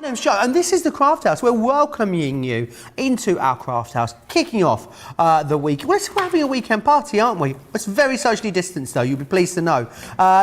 My name's Joe, and this is the Craft House. We're welcoming you into our Craft House, kicking off the week. We're having a weekend party, aren't we? It's very socially distanced, though, you'll be pleased to know.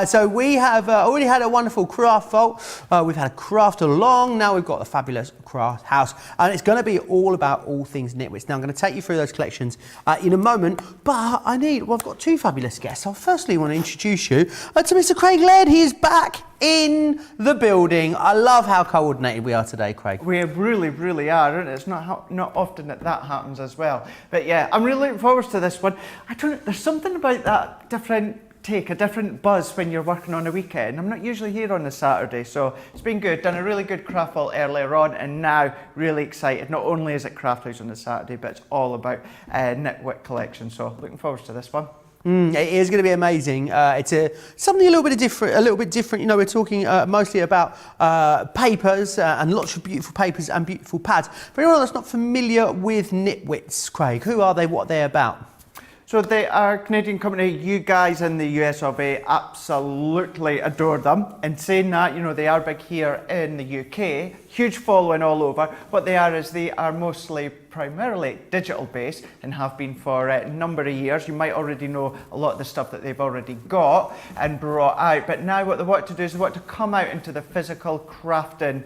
So we have already had a wonderful craft vault. We've had a craft along. Now we've got the fabulous Craft House, and it's going to be all about all things Nitwits. Now I'm going to take you through those collections in a moment, but I've got two fabulous guests. I firstly want to introduce you to Mr. Craig Laird. He is back. in the building. I love how coordinated we are today, Craig. We really, really are, and it's not often that happens as well. But yeah, I'm really looking forward to this one. There's something about that a different buzz when you're working on a weekend. I'm not usually here on a Saturday, so it's been good. Done a really good craft haul earlier on, and now really excited. Not only is it craft house on a Saturday, but it's all about Nitwit collection. So looking forward to this one. It is going to be amazing. It's something a little bit different. You know, we're talking mostly about papers and lots of beautiful papers and beautiful pads. For anyone that's not familiar with Nitwits, Craig, who are they? What are they about? So they are a Canadian company. You guys in the US of A absolutely adore them. And saying that, you know, they are big here in the UK, huge following all over. What they are is they are primarily digital based and have been for a number of years. You might already know a lot of the stuff that they've already got and brought out. But now what they want to do is they want to come out into the physical crafting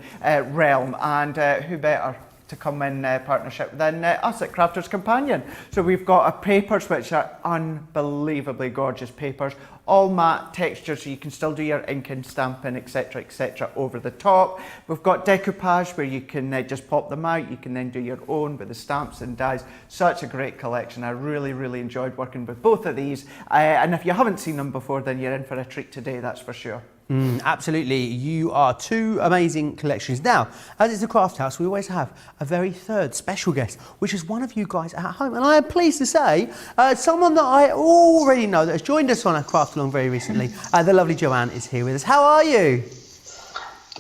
realm. And who better to come in partnership than us at Crafters Companion. So we've got papers which are unbelievably gorgeous papers, all matte textures, so you can still do your inking, stamping, etc., over the top. We've got decoupage where you can just pop them out. You can then do your own with the stamps and dies. Such a great collection. I really, really enjoyed working with both of these. And if you haven't seen them before, then you're in for a treat today, that's for sure. Absolutely, you are two amazing collections. Now, as it's a craft house, we always have a very third special guest, which is one of you guys at home. And I am pleased to say, someone that I already know that has joined us on a craft along very recently, the lovely Joanne is here with us. How are you?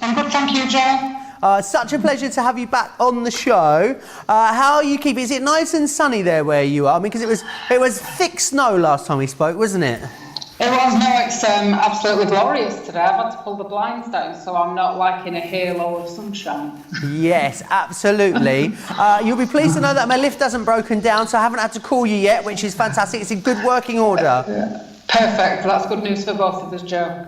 I'm good, thank you, Joe. Such a pleasure to have you back on the show. How are you keeping? Is it nice and sunny there where you are? I mean, because it was thick snow last time we spoke, wasn't it? It was, it's absolutely glorious today. I've had to pull the blinds down so I'm not like in a halo of sunshine. Yes, absolutely. You'll be pleased to know that my lift hasn't broken down, so I haven't had to call you yet, which is fantastic. It's in good working order. Perfect. That's good news for both of us, Joe.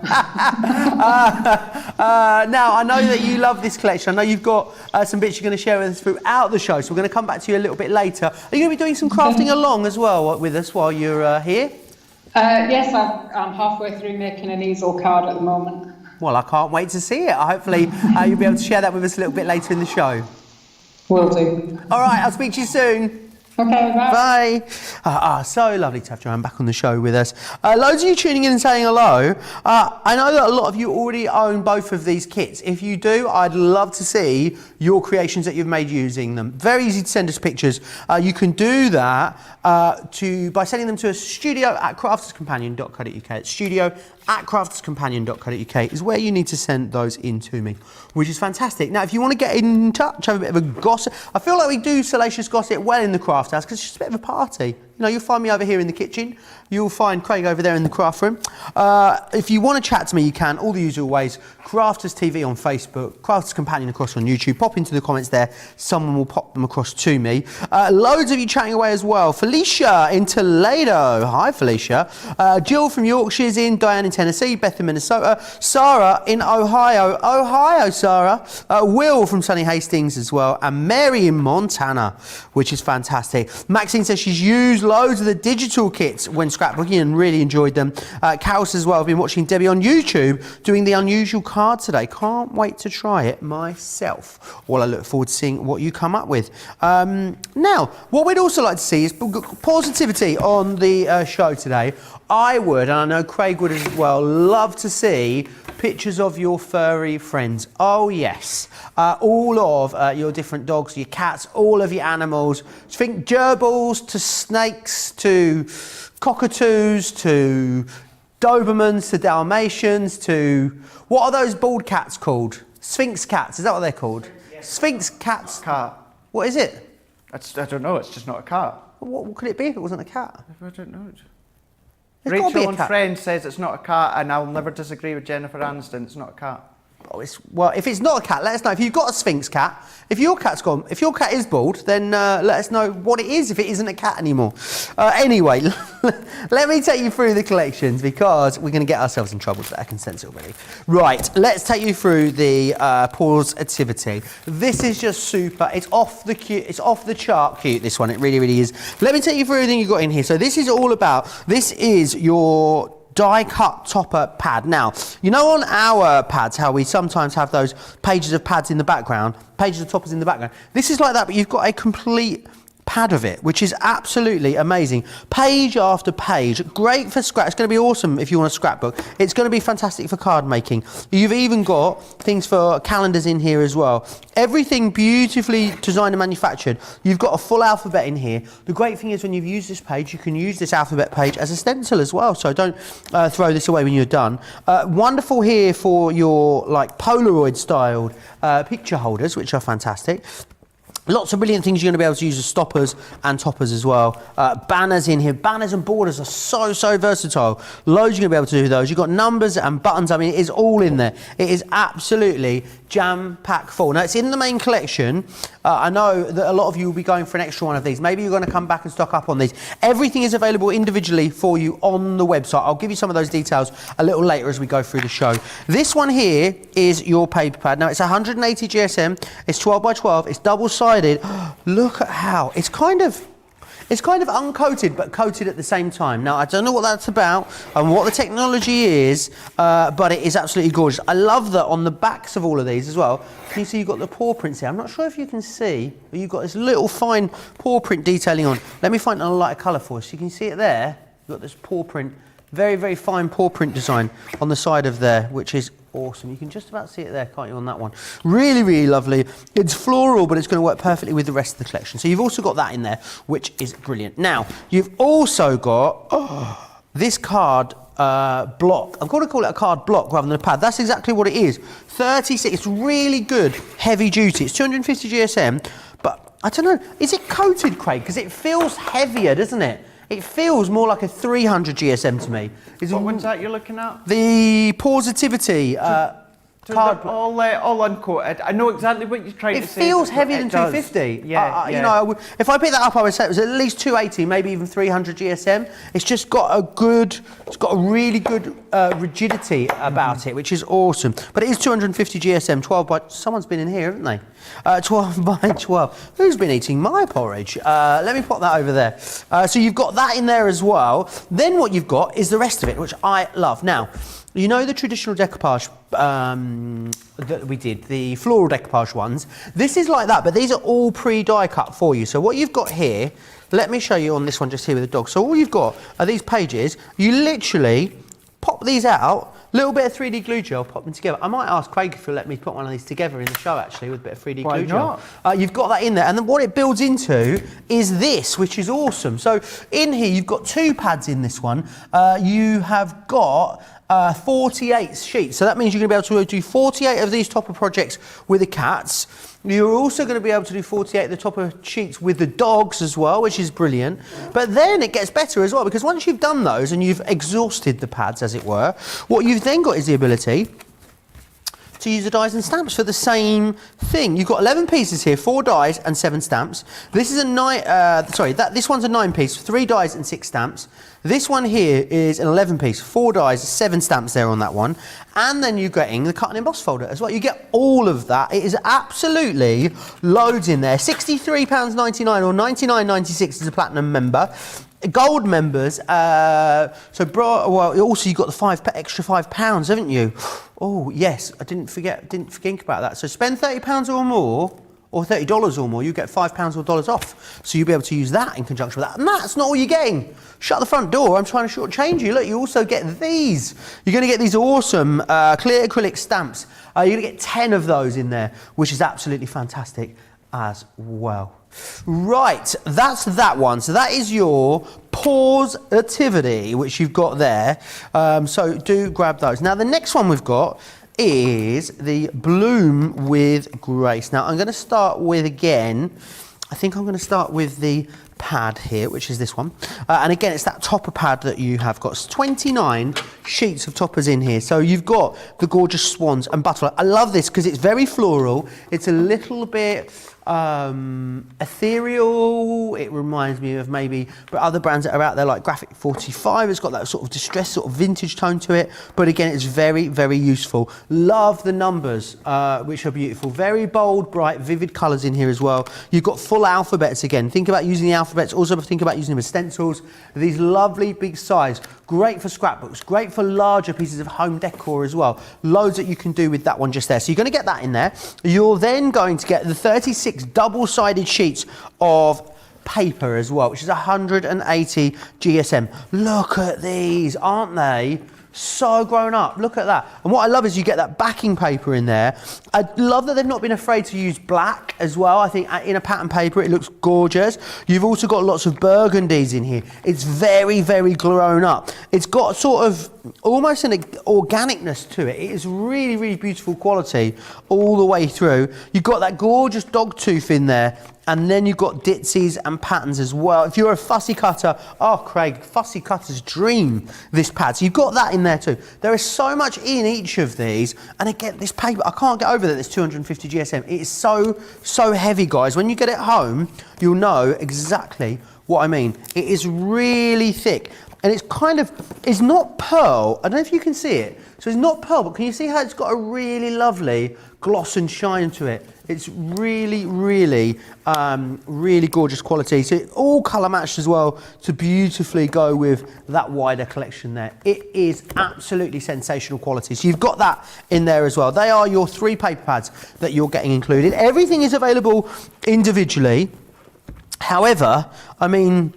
Now, I know that you love this collection. I know you've got some bits you're going to share with us throughout the show, so we're going to come back to you a little bit later. Are you going to be doing some crafting along as well with us while you're here? Yes, I'm halfway through making an easel card at the moment. Well, I can't wait to see it. Hopefully, you'll be able to share that with us a little bit later in the show. Will do. All right, I'll speak to you soon. Okay, bye. Bye. So lovely to have Joanne back on the show with us. Loads of you tuning in and saying hello. I know that a lot of you already own both of these kits. If you do, I'd love to see your creations that you've made using them. Very easy to send us pictures. You can do that by sending them to us, studio@crafterscompanion.co.uk. It's studio@crafterscompanion.co.uk is where you need to send those in to me, which is fantastic. Now, if you want to get in touch, have a bit of a gossip. I feel like we do salacious gossip well in the craft house because it's just a bit of a party. You know, you'll find me over here in the kitchen. You'll find Craig over there in the craft room. If you want to chat to me, you can. All the usual ways. Crafters TV on Facebook, Crafters Companion across on YouTube. Pop into the comments there. Someone will pop them across to me. Loads of you chatting away as well. Felicia in Toledo. Hi, Felicia. Jill from Yorkshire's in. Diane in Tennessee. Beth in Minnesota. Sarah in Ohio. Ohio, Sarah. Will from sunny Hastings as well. And Mary in Montana, which is fantastic. Maxine says she's used loads of the digital kits when scrapbooking and really enjoyed them. Carol says, well, I've been watching Debbie on YouTube doing the unusual card today. Can't wait to try it myself. Well, I look forward to seeing what you come up with. Now, what we'd also like to see is positivity on the show today. I would, and I know Craig would as well, love to see pictures of your furry friends. Oh yes, all of your different dogs, your cats, all of your animals. Think gerbils to snakes to cockatoos to Dobermans to Dalmatians to... What are those bald cats called? Sphinx cats, is that what they're called? Yes. Sphinx cats. Cat. What is it? I don't know, it's just not a cat. What could it be if it wasn't a cat? I don't know. Rachel on Friends says it's not a cat, and I'll never disagree with Jennifer Aniston. It's not a cat. Oh, well, if it's not a cat, let us know. If you've got a Sphinx cat, if your cat is bald, then let us know what it is if it isn't a cat anymore. Anyway, let me take you through the collections because we're going to get ourselves in trouble today. I can sense it already. Right, let's take you through the positivity. This is just super. It's off the chart cute, this one. It really, really is. Let me take you through everything you've got in here. So this is all about, this is your die cut topper pad. Now, you know on our pads how we sometimes have those pages of pads in the background, pages of toppers in the background. This is like that, but you've got a complete pad of it, which is absolutely amazing. Page after page, great for scrap. It's going to be awesome if you want a scrapbook. It's going to be fantastic for card making. You've even got things for calendars in here as well. Everything beautifully designed and manufactured. You've got a full alphabet in here. The great thing is when you've used this page, you can use this alphabet page as a stencil as well, so don't throw this away when you're done. Wonderful here for your like Polaroid styled picture holders, which are fantastic. Lots of brilliant things you're going to be able to use as stoppers and toppers as well. Banners in here. Banners and borders are so versatile. Loads you're going to be able to do with those. You've got numbers and buttons. I mean, it is all in there. It is absolutely jam-packed full. Now, it's in the main collection. I know that a lot of you will be going for an extra one of these. Maybe you're going to come back and stock up on these. Everything is available individually for you on the website. I'll give you some of those details a little later as we go through the show. This one here is your paper pad. Now, it's 180 GSM. It's 12 by 12. It's double-sided. Look at how it's kind of uncoated but coated at the same time. Now I don't know what that's about and what the technology is, but it is absolutely gorgeous. I love that on the backs of all of these as well. Can you see you've got the paw prints here? I'm not sure if you can see, but you've got this little fine paw print detailing on. Let me find a lighter colour for us. You can see it there. You've got this paw print, very fine paw print design on the side of there, which is awesome. You can just about see it there, can't you, on that one? Really lovely. It's floral, but it's going to work perfectly with the rest of the collection. So you've also got that in there, which is brilliant. Now, you've also got this card block. I'm going to call it a card block rather than a pad. That's exactly what it is. 36. It's really good, heavy duty. It's 250 GSM, but I don't know. Is it coated, Craig? Because it feels heavier, doesn't it? It feels more like a 300 GSM to me. What one's that you're looking at? The Positivity card. All uncoated. I know exactly what you're trying to say. It feels heavier than 250. Yeah, You know, if I pick that up, I would say it was at least 280, maybe even 300 GSM. It's just got a really good rigidity about it, which is awesome. But it is 250 GSM, 12 by. Someone's been in here, haven't they? 12 by 12. Who's been eating my porridge? Let me pop that over there. So you've got that in there as well. Then what you've got is the rest of it, which I love. Now, you know the traditional decoupage that we did, the floral decoupage ones? This is like that, but these are all pre-die cut for you. So what you've got here, let me show you on this one just here with the dog. So all you've got are these pages. You literally pop these out, little bit of 3D glue gel, pop them together. I might ask Craig if he'll let me put one of these together in the show, actually, with a bit of 3D glue gel. You've got that in there, and then what it builds into is this, which is awesome. So in here, you've got two pads in this one. You have got 48 sheets, so that means you're going to be able to do 48 of these topper projects with the cats. You're also going to be able to do 48 of the topper sheets with the dogs as well, which is brilliant. But then it gets better as well, because once you've done those and you've exhausted the pads, as it were, what you've then got is the ability to use the dies and stamps for the same thing. You've got 11 pieces here, 4 dies and 7 stamps. This is a this one's a 9 piece, 3 dies and 6 stamps. This one here is an 11 piece, 4 dies, 7 stamps there on that one. And then you're getting the cut and emboss folder as well. You get all of that. It is absolutely loads in there. £63.99 or $99.96 as a platinum member. Gold members, well, also you got the extra £5, haven't you? Oh yes, I didn't think about that. So spend £30 or more, or $30 or more, you get £5 or dollars off. So you'll be able to use that in conjunction with that. And that's not all you're getting. Shut the front door, I'm trying to shortchange you. Look, you also get these. You're going to get these awesome clear acrylic stamps. You're going to get 10 of those in there, which is absolutely fantastic as well. Right, that's that one. So that is your Positivity, which you've got there. So do grab those. Now the next one we've got is the Bloom with Grace. Now I'm going to start with, again, I think I'm going to start with the pad here, which is this one. And again, it's that topper pad that you have got. It's 29 sheets of toppers in here. So you've got the gorgeous swans and butterfly. I love this because it's very floral. It's a little bit ethereal. It reminds me of maybe other brands that are out there like Graphic 45. It's got that sort of distressed sort of vintage tone to it, but again, it's very useful. Love the numbers, which are beautiful. Very bold, bright, vivid colours in here as well. You've got full alphabets again. Think about using the alphabet alphabets. Also think about using them as stencils. These lovely big size, great for scrapbooks, great for larger pieces of home decor as well. Loads that you can do with that one just there. So you're going to get that in there. You're then going to get the 36 double-sided sheets of paper as well, which is 180 GSM. Look at these, aren't they? So grown up, look at that. And what I love is you get that backing paper in there. I love that they've not been afraid to use black as well. I think in a pattern paper it looks gorgeous. You've also got lots of burgundies in here. It's very, very grown up. It's got sort of almost an organicness to it. It is really, really beautiful quality all the way through. You've got that gorgeous dog tooth in there. And then you've got ditsies and patterns as well. If you're a fussy cutter, oh Craig, fussy cutter's dream, this pad. So you've got that in there too. There is so much in each of these. And again, this paper, I can't get over that it's 250 GSM. It is so, so heavy, guys. When you get it home, you'll know exactly what I mean. It is really thick. And it's kind of, it's not pearl. I don't know if you can see it. So it's not pearl, but can you see how it's got a really lovely gloss and shine to it? It's really, really, really gorgeous quality. So it all colour matched as well to beautifully go with that wider collection there. It is absolutely sensational quality. So you've got that in there as well. They are your 3 paper pads that you're getting included. Everything is available individually. However, I mean,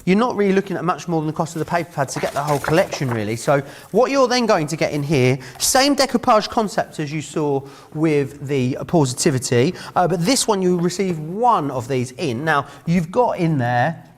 you're not really looking at much more than the cost of the paper pads to get the whole collection, really. So what you're then going to get in here, same decoupage concept as you saw with the Positivity, but this one you receive 1 of these in. Now, you've got in there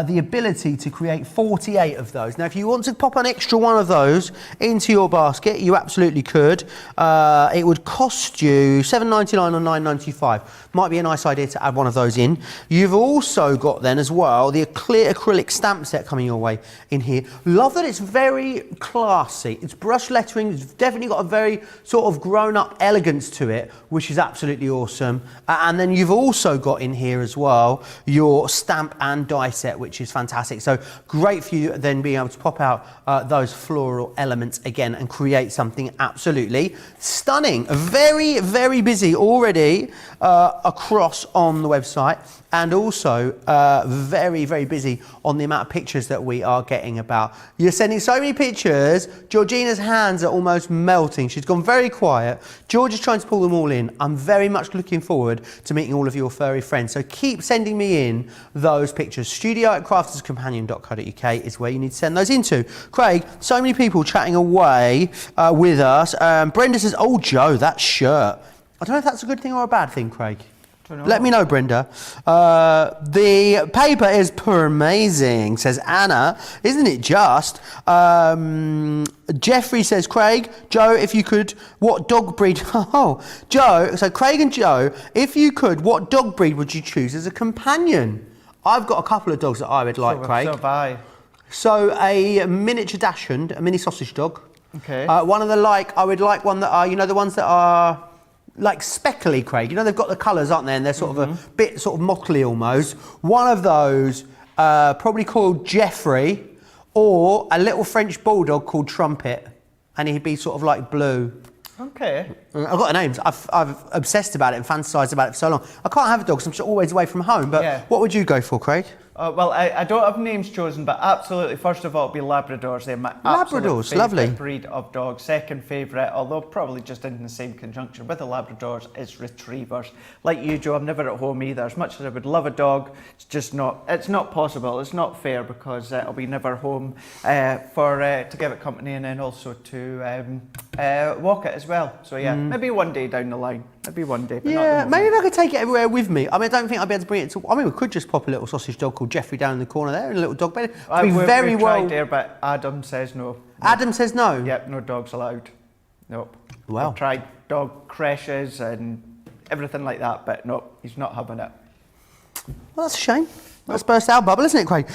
the ability to create 48 of those. Now, if you want to pop an extra 1 of those into your basket, you absolutely could. It would cost you $7.99 or $9.95. Might be a nice idea to add 1 of those in. You've also got then as well the clear acrylic stamp set coming your way in here. Love that it's very classy. It's brush lettering. It's definitely got a very sort of grown-up elegance to it, which is absolutely awesome. And then you've also got in here as well your stamp and die set, which is fantastic. So great for you then being able to pop out those floral elements again and create something absolutely stunning. Very, very busy already across on the website, and also very, very busy on the amount of pictures that we are getting about. You're sending so many pictures. Georgina's hands are almost melting. She's gone very quiet. George is trying to pull them all in. I'm very much looking forward to meeting all of your furry friends. So keep sending me in those pictures. studio@crafterscompanion.co.uk is where you need to send those into. Craig, so many people chatting away with us. Brenda says, oh, Joe, that shirt. I don't know if that's a good thing or a bad thing, Craig. Let me know, Brenda. The paper is amazing, says Anna. Isn't it just? Jeffrey says, Craig, Joe, if you could, what dog breed? Oh, Joe, so Craig and Joe, if you could, what dog breed would you choose as a companion? I've got a couple of dogs that I would like, Craig. So have I. So a miniature dachshund, a mini sausage dog. Okay. One of the I would like one that are, you know, the ones that are like speckly, Craig. You know, they've got the colours, aren't they? And they're sort of a bit sort of mottly almost. One of those, probably called Jeffrey, or a little French bulldog called Trumpet. And he'd be sort of like blue. Okay. I've got the names. I've obsessed about it and fantasised about it for so long. I can't have a dog, so I'm just always away from home. But yeah. What would you go for, Craig? Well, I don't have names chosen, but absolutely, first of all, it'll be Labradors. They're my Labradors, lovely breed of dog. Second favourite, although probably just in the same conjunction with the Labradors, is Retrievers. Like you, Joe, I'm never at home either. As much as I would love a dog, it's just not. It's not possible. It's not fair because I'll be never home to give it company and then also to walk it as well. So yeah, maybe one day down the line. Maybe one day. But Yeah, not maybe if I could take it everywhere with me. I mean, I don't think I'd be able to bring it to. I mean, we could just pop a little sausage dog called Jeffrey down in the corner there, and a little dog bed. We've tried there, but Adam says no. Adam says no. Yep, no dogs allowed. Nope. Wow. I've tried dog creches and everything like that, but nope, he's not having it. Well, that's a shame. That's burst our bubble, isn't it, Craig?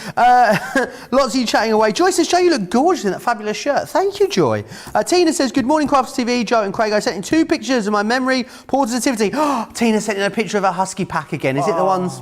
Lots of you chatting away. Joy says, Joe, you look gorgeous in that fabulous shirt. Thank you, Joy. Tina says, good morning, Crafts TV. Joe and Craig, I sent in 2 pictures of my memory positivity. Tina sent in a picture of a husky pack again. Is it the ones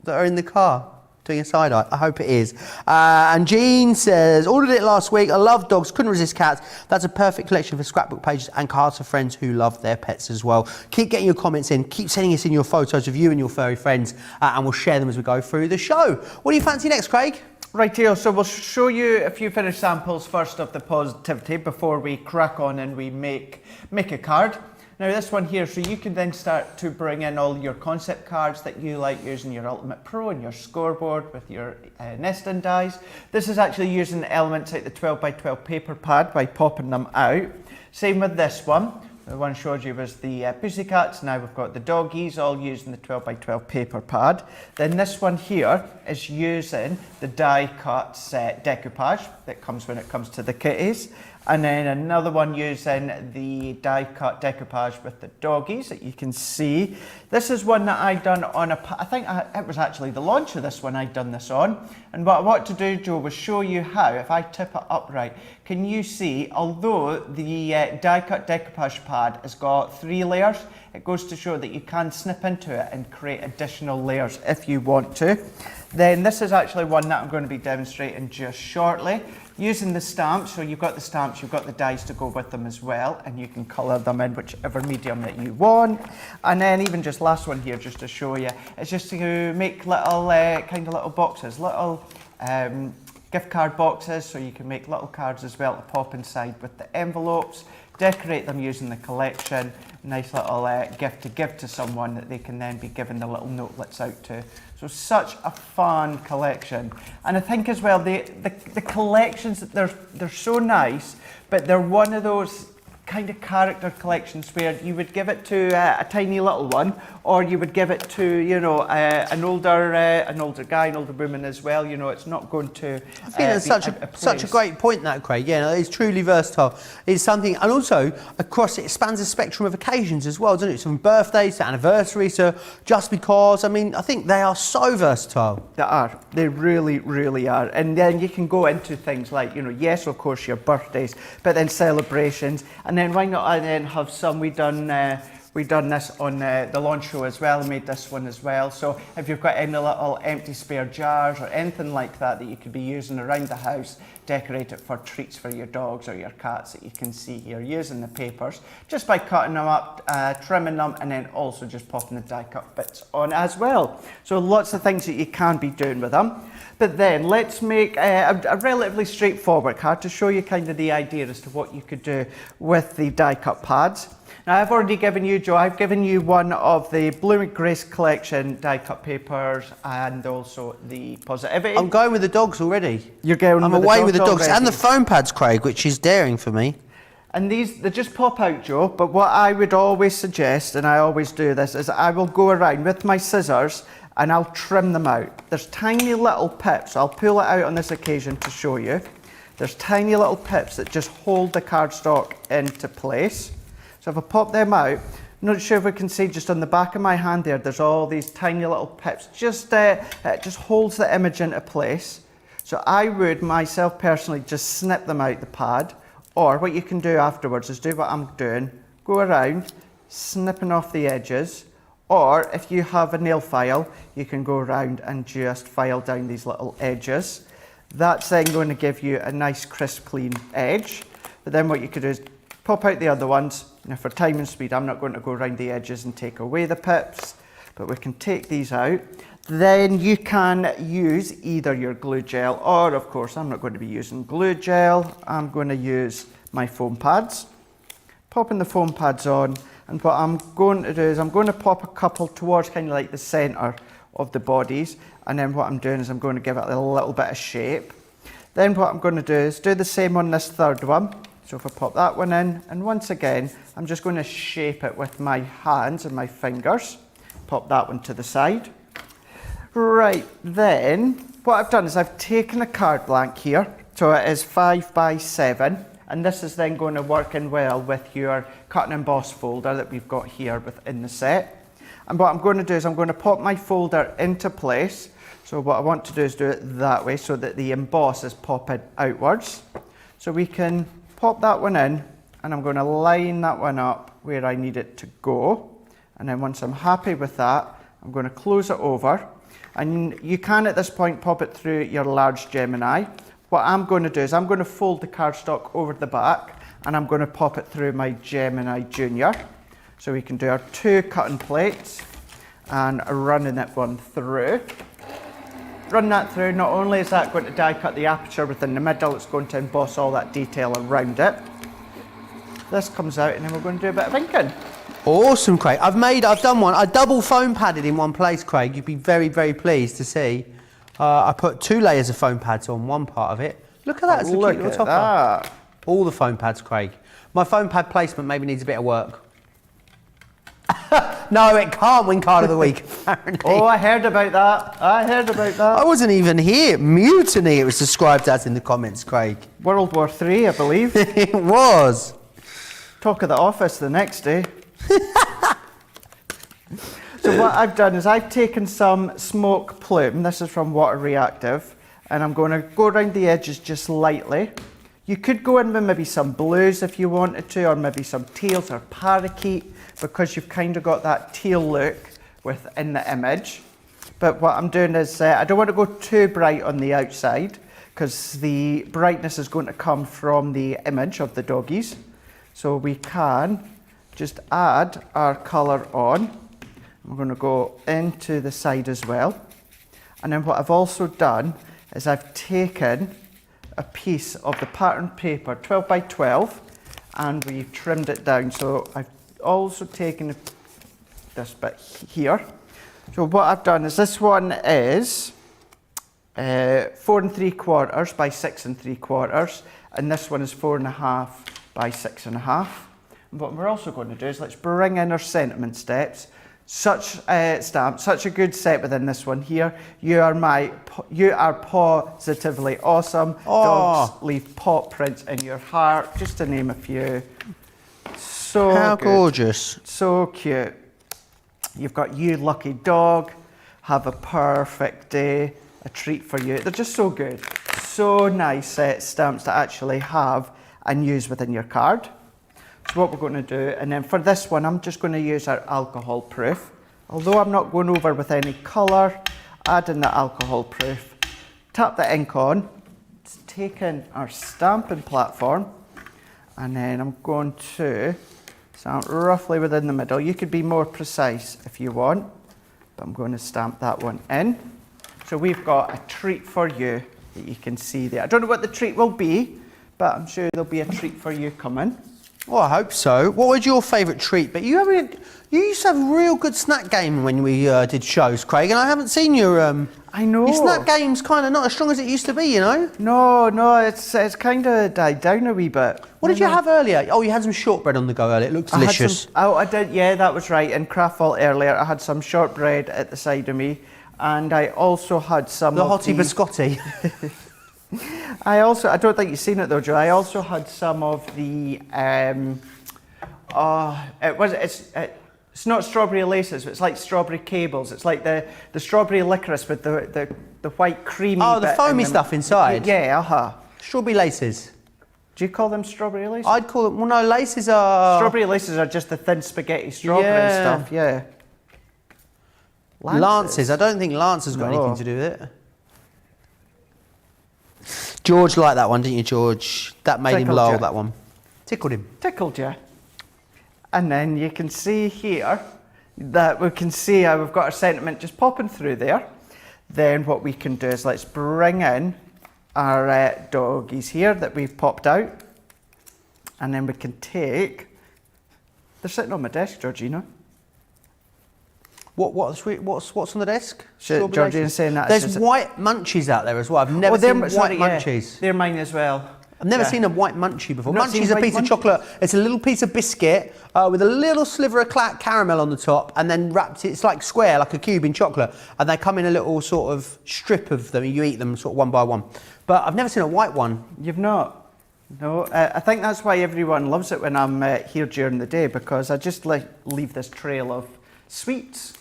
that are in the car? Doing a side eye. I hope it is. And Jean says, ordered it last week. I love dogs, couldn't resist cats. That's a perfect collection for scrapbook pages and cards for friends who love their pets as well. Keep getting your comments in. Keep sending us in your photos of you and your furry friends, and we'll share them as we go through the show. What do you fancy next, Craig? Right here, so we'll show you a few finished samples first of the positivity before we crack on and we make a card. Now this one here, so you can then start to bring in all your concept cards that you like using your Ultimate Pro and your scoreboard with your nesting dies. This is actually using elements like the 12x12 paper pad by popping them out. Same with this one. The one I showed you was the pussycats. Now we've got the doggies all using the 12x12 paper pad. Then this one here is using the die cut set decoupage that comes when it comes to the kitties. And then another one using the die cut decoupage with the doggies that you can see. This is one that I done on it was actually the launch of this one I'd done this on. And what I want to do, Joe, was show you how, if I tip it upright, can you see, although the die cut decoupage pad has got 3 layers, it goes to show that you can snip into it and create additional layers if you want to. Then this is actually one that I'm going to be demonstrating just shortly. Using the stamps, so you've got the stamps, you've got the dies to go with them as well, and you can colour them in whichever medium that you want. And then even just last one here, just to show you, it's just to make little kind of little boxes, little gift card boxes, so you can make little cards as well to pop inside with the envelopes, decorate them using the collection, nice little gift to give to someone that they can then be given the little notelets out to. So such a fun collection. And I think as well, the collections, they're so nice, but they're one of those kind of character collections where you would give it to a tiny little one, or you would give it to, you know, an older guy, an older woman as well. You know, it's not going to. I think that's such a great point, that, Craig. Yeah, no, it's truly versatile. It's something, and also across it spans a spectrum of occasions as well, doesn't it? From birthdays to anniversaries to just because. I mean, I think they are so versatile. They are. They really, really are. And then you can go into things like, you know, yes, of course, your birthdays, but then celebrations. And then why not I then have some, we done this on the launch show as well, made this one as well. So if you've got any little empty spare jars or anything like that that you could be using around the house, decorate it for treats for your dogs or your cats that you can see here, using the papers, just by cutting them up, trimming them, and then also just popping the die cut bits on as well. So lots of things that you can be doing with them. But then let's make a relatively straightforward card to show you kind of the idea as to what you could do with the die cut pads. Now I've already given you, Joe, I've given you one of the Bloom and Grace collection die cut papers and also the Positivity. I'm going with the dogs already. You're going I'm with away the with the dogs already. and the foam pads, Craig, which is daring for me. And these, they just pop out, Joe, but what I would always suggest, and I always do this, is I will go around with my scissors and I'll trim them out. There's tiny little pips, I'll pull it out on this occasion to show you. There's tiny little pips that just hold the cardstock into place. So if I pop them out, I'm not sure if we can see just on the back of my hand there's all these tiny little pips. Just holds the image into place. So I would myself personally just snip them out the pad, or what you can do afterwards is do what I'm doing, go around, snipping off the edges, or if you have a nail file, you can go around and just file down these little edges. That's then going to give you a nice crisp clean edge. But then what you could do is pop out the other ones. Now for time and speed, I'm not going to go around the edges and take away the pips, but we can take these out. Then you can use either your glue gel, or of course I'm not going to be using glue gel, I'm going to use my foam pads. Popping the foam pads on, and what I'm going to do is I'm going to pop a couple towards kind of like the centre of the bodies, and then what I'm doing is I'm going to give it a little bit of shape. Then what I'm going to do is do the same on this third one. So if I pop that one in, and once again, I'm just going to shape it with my hands and my fingers. Pop that one to the side. Right, then what I've done is I've taken a card blank here. So it is 5 by 7. And this is then going to work in well with your cut and emboss folder that we've got here within the set. And what I'm going to do is I'm going to pop my folder into place. So what I want to do is do it that way so that the emboss is popping outwards. So we can pop that one in, and I'm going to line that one up where I need it to go. And then once I'm happy with that, I'm going to close it over. And you can at this point pop it through your large Gemini. What I'm going to do is I'm going to fold the cardstock over the back and I'm going to pop it through my Gemini Junior. So we can do our 2 cutting plates and running that one through. Run that through, not only is that going to die cut the aperture within the middle, it's going to emboss all that detail around it. This comes out and then we're going to do a bit of inking. Awesome, Craig. I've done one. I double foam padded in one place, Craig. You'd be very, very pleased to see. I put 2 layers of foam pads on one part of it. Look at that, it's a cute little topper. That. All the foam pads, Craig. My foam pad placement maybe needs a bit of work. No, it can't win card of the week, apparently. Oh, I heard about that. I wasn't even here. Mutiny, it was described as in the comments, Craig. World War III, I believe. It was. Talk of the office the next day. So what I've done is I've taken some smoke plume, this is from Water Reactive, and I'm going to go around the edges just lightly. You could go in with maybe some blues if you wanted to, or maybe some teals or parakeet, because you've kind of got that teal look within the image. But what I'm doing is, I don't want to go too bright on the outside, because the brightness is going to come from the image of the doggies. So we can just add our colour on. We're going to go into the side as well. And then what I've also done is I've taken a piece of the pattern paper, 12 by 12, and we've trimmed it down. So I've also taken this bit here. So what I've done is this one is 4 3/4 by 6 3/4, and this one is 4.5 by 6.5. And what we're also going to do is let's bring in our sentiment steps. Such a good set within this one here. You are positively awesome. Oh. Dogs leave paw prints in your heart, just to name a few. So how good. gorgeous. So cute. You've got you lucky dog, have a perfect day, a treat for you. They're just so good. So nice stamps to actually have and use within your card. So what we're going to do, and then for this one, I'm just going to use our alcohol proof. Although I'm not going over with any colour, add in the alcohol proof. Tap the ink on. It's taken our stamping platform, and then I'm going to stamp roughly within the middle. You could be more precise if you want, but I'm going to stamp that one in. So we've got a treat for you that you can see there. I don't know what the treat will be, but I'm sure there'll be a treat for you coming. Well, I hope so. What was your favourite treat? But you used to have a real good snack game when we did shows, Craig, and I haven't seen your I know. Your snack game's kind of not as strong as it used to be, you know? No, it's kind of died down a wee bit. What did you have earlier? Oh, you had some shortbread on the go earlier. It looked delicious. I did, yeah, that was right. In Craftful earlier, I had some shortbread at the side of me, and I also had some the hottie biscotti. I don't think you've seen it though, Joe. I also had some of the, it's not strawberry laces, but it's like strawberry cables. It's like the strawberry licorice with the white creamy Oh, the bit foamy in stuff inside? Yeah, Strawberry laces. Do you call them strawberry laces? I'd call them, well no, laces are... Strawberry laces are just the thin spaghetti strawberry stuff, yeah. Lances. I don't think Lance has got anything to do with it. George liked that one, didn't you, George? That made him loll, that one. Tickled him. Tickled you. And then you can see here that we can see how we've got our sentiment just popping through there. Then what we can do is let's bring in our doggies here that we've popped out. And then we can take... They're sitting on my desk, Georgina. What's on the desk? Georgina's saying that. There's white munchies out there as well. I've never seen white munchies. They're mine as well. I've never seen a white munchie before. Munchie's a piece of chocolate. It's a little piece of biscuit with a little sliver of caramel on the top, and then wrapped. It's like square, like a cube in chocolate, and they come in a little sort of strip of them. You eat them sort of one by one. But I've never seen a white one. You've not? No. I think that's why everyone loves it when I'm here during the day, because I just leave this trail of sweets.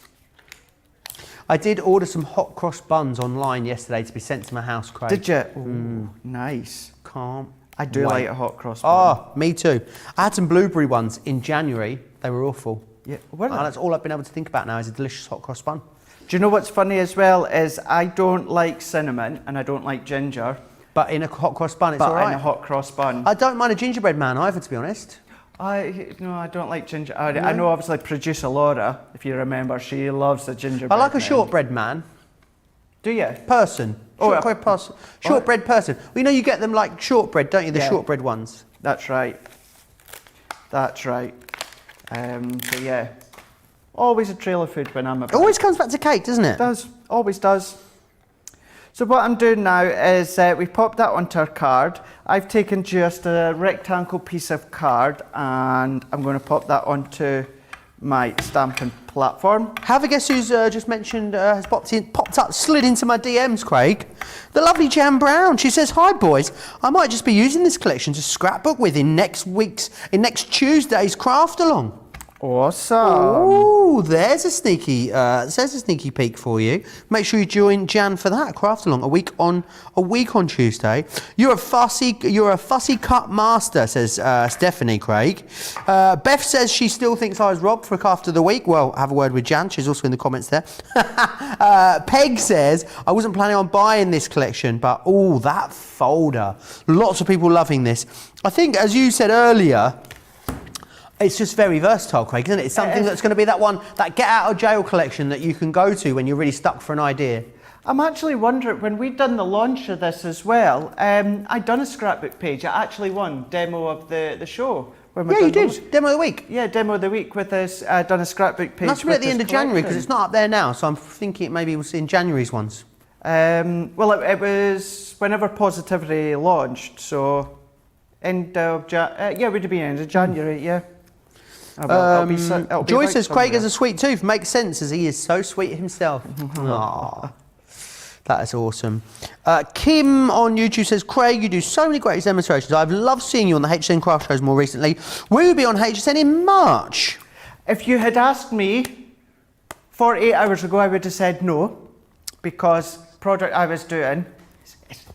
I did order some hot cross buns online yesterday to be sent to my house, Craig. Did you? Ooh, nice. Can't I do like a hot cross bun. Oh, me too. I had some blueberry ones in January. They were awful. Yeah, That's all I've been able to think about now is a delicious hot cross bun. Do you know what's funny as well is I don't like cinnamon and I don't like ginger. But in a hot cross bun, it's But all right. in a hot cross bun. I don't mind a gingerbread man either, to be honest. I don't like ginger. I know obviously producer Laura, if you remember, she loves the gingerbread. I like a man. shortbread man. Do you? Person. Shortbread person. Shortbread person. Well, you know you get them like shortbread, don't you? The Yeah. shortbread ones. That's right. That's right. But yeah, always a trail of food when I'm about. Always comes back to cake, doesn't it? It does. Always does. So what I'm doing now is we've popped that onto our card. I've taken just a rectangle piece of card and I'm going to pop that onto my stamping platform. Have a guess who's just mentioned, has popped up, slid into my DMs, Craig. The lovely Jan Brown. She says, "Hi boys, I might just be using this collection to scrapbook with in next Tuesday's craft along." Awesome. Oh, there's a sneaky peek for you. Make sure you join Jan for that craft along a week on Tuesday. You're a fussy cut master, says Stephanie Craig. Beth says she still thinks I was robbed for craft of the week. Well, have a word with Jan. She's also in the comments there. Peg says I wasn't planning on buying this collection, but that folder. Lots of people loving this. I think, as you said earlier, it's just very versatile, Craig, isn't it? It's something that's going to be that get out of jail collection that you can go to when you're really stuck for an idea. I'm actually wondering, when we'd done the launch of this as well, I'd done a scrapbook page. I actually won demo of the show. Yeah, you did. Demo of the week. Yeah, demo of the week with this, done a scrapbook page. Must be at the end of January because it's not up there now, so I'm thinking maybe we'll see in January's ones. Well, it was whenever Positivity launched, so end of it would have been end of January, yeah. It'll be Joy right says Craig somewhere. has a sweet tooth. Makes sense as he is so sweet himself. Aww. That is awesome. Kim on YouTube says, "Craig, you do so many great demonstrations. I've loved seeing you on the HSN craft shows more recently. Will you be on HSN in March?" If you had asked me 48 hours ago, I would have said no, because project I was doing,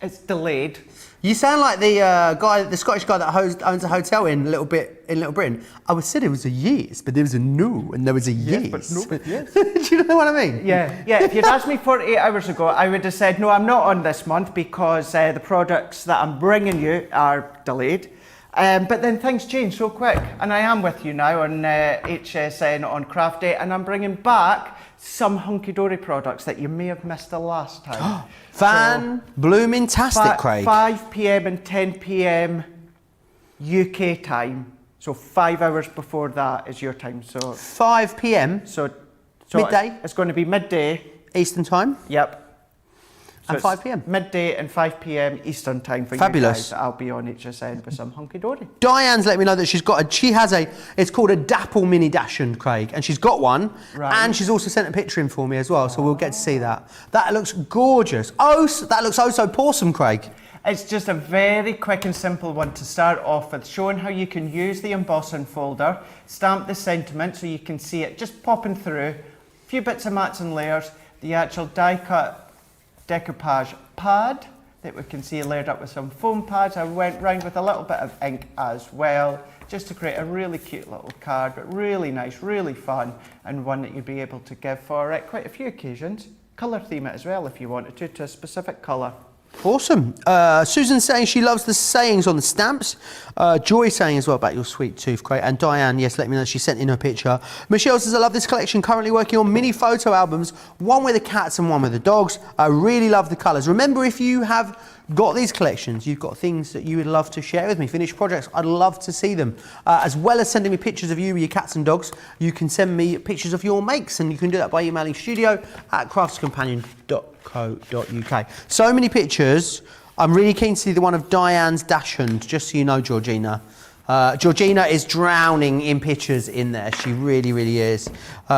it's delayed. You sound like the Scottish guy that owns a hotel in Little Britain. I said it was a yes, but there was a no, and there was a yes. But no, but yes. Do you know what I mean? Yeah. If you'd asked me 48 hours ago, I would have said, no, I'm not on this month because the products that I'm bringing you are delayed. But then things change so quick, and I am with you now on HSN on Craft Day, and I'm bringing back some hunky-dory products that you may have missed the last time. Blooming-tastic, Craig. 5 p.m. and 10 p.m. UK time. So 5 hours before that is your time. So 5 p.m. So midday. It's going to be midday. Eastern time. Yep. So And 5 p.m. Midday and 5 p.m. Eastern time for Fabulous. you guys. I'll be on HSN with some hunky dory. Diane's let me know that she has it's called a Dapple Mini Dachshund, Craig, and she's got one, Right. and she's also sent a picture in for me as well, so we'll get to see that. That looks gorgeous. That looks so pawsome, Craig. It's just a very quick and simple one to start off with, showing how you can use the embossing folder, stamp the sentiment so you can see it just popping through, a few bits of mats and layers, the actual die-cut decoupage pad that we can see layered up with some foam pads. I went round with a little bit of ink as well, just to create a really cute little card, but really nice, really fun, and one that you'd be able to give for quite a few occasions. Colour theme it as well if you wanted to a specific colour. Awesome. Susan saying she loves the sayings on the stamps. Joy saying as well about your sweet tooth, Craig. And Diane, yes, let me know, she sent in her picture. Michelle says, "I love this collection. Currently working on mini photo albums, one with the cats and one with the dogs. I really love the colours." Remember, if you have got these collections, you've got things that you would love to share with me, finished projects, I'd love to see them. As well as sending me pictures of you with your cats and dogs, you can send me pictures of your makes, and you can do that by emailing studio@craftscompanion.co.uk. So many pictures. I'm really keen to see the one of Diane's Dachshund, just so you know, Georgina. Georgina is drowning in pictures in there. She really, really is,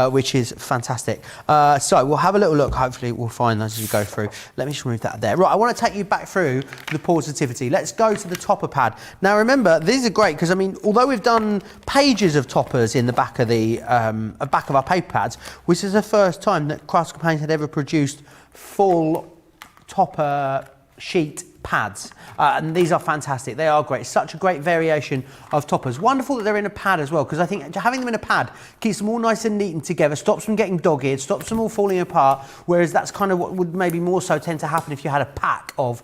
which is fantastic. So we'll have a little look. Hopefully we'll find those as we go through. Let me just remove that there. Right, I want to take you back through the positivity. Let's go to the topper pad. Now remember, these are great because, I mean, although we've done pages of toppers in the back of back of our paper pads, which is the first time that Crafts Companions had ever produced full topper sheet pads, and these are fantastic. They are great. Such a great variation of toppers. Wonderful that they're in a pad as well, because I think having them in a pad keeps them all nice and neat and together, stops them getting dog-eared, stops them all falling apart, whereas that's kind of what would maybe more so tend to happen if you had a pack of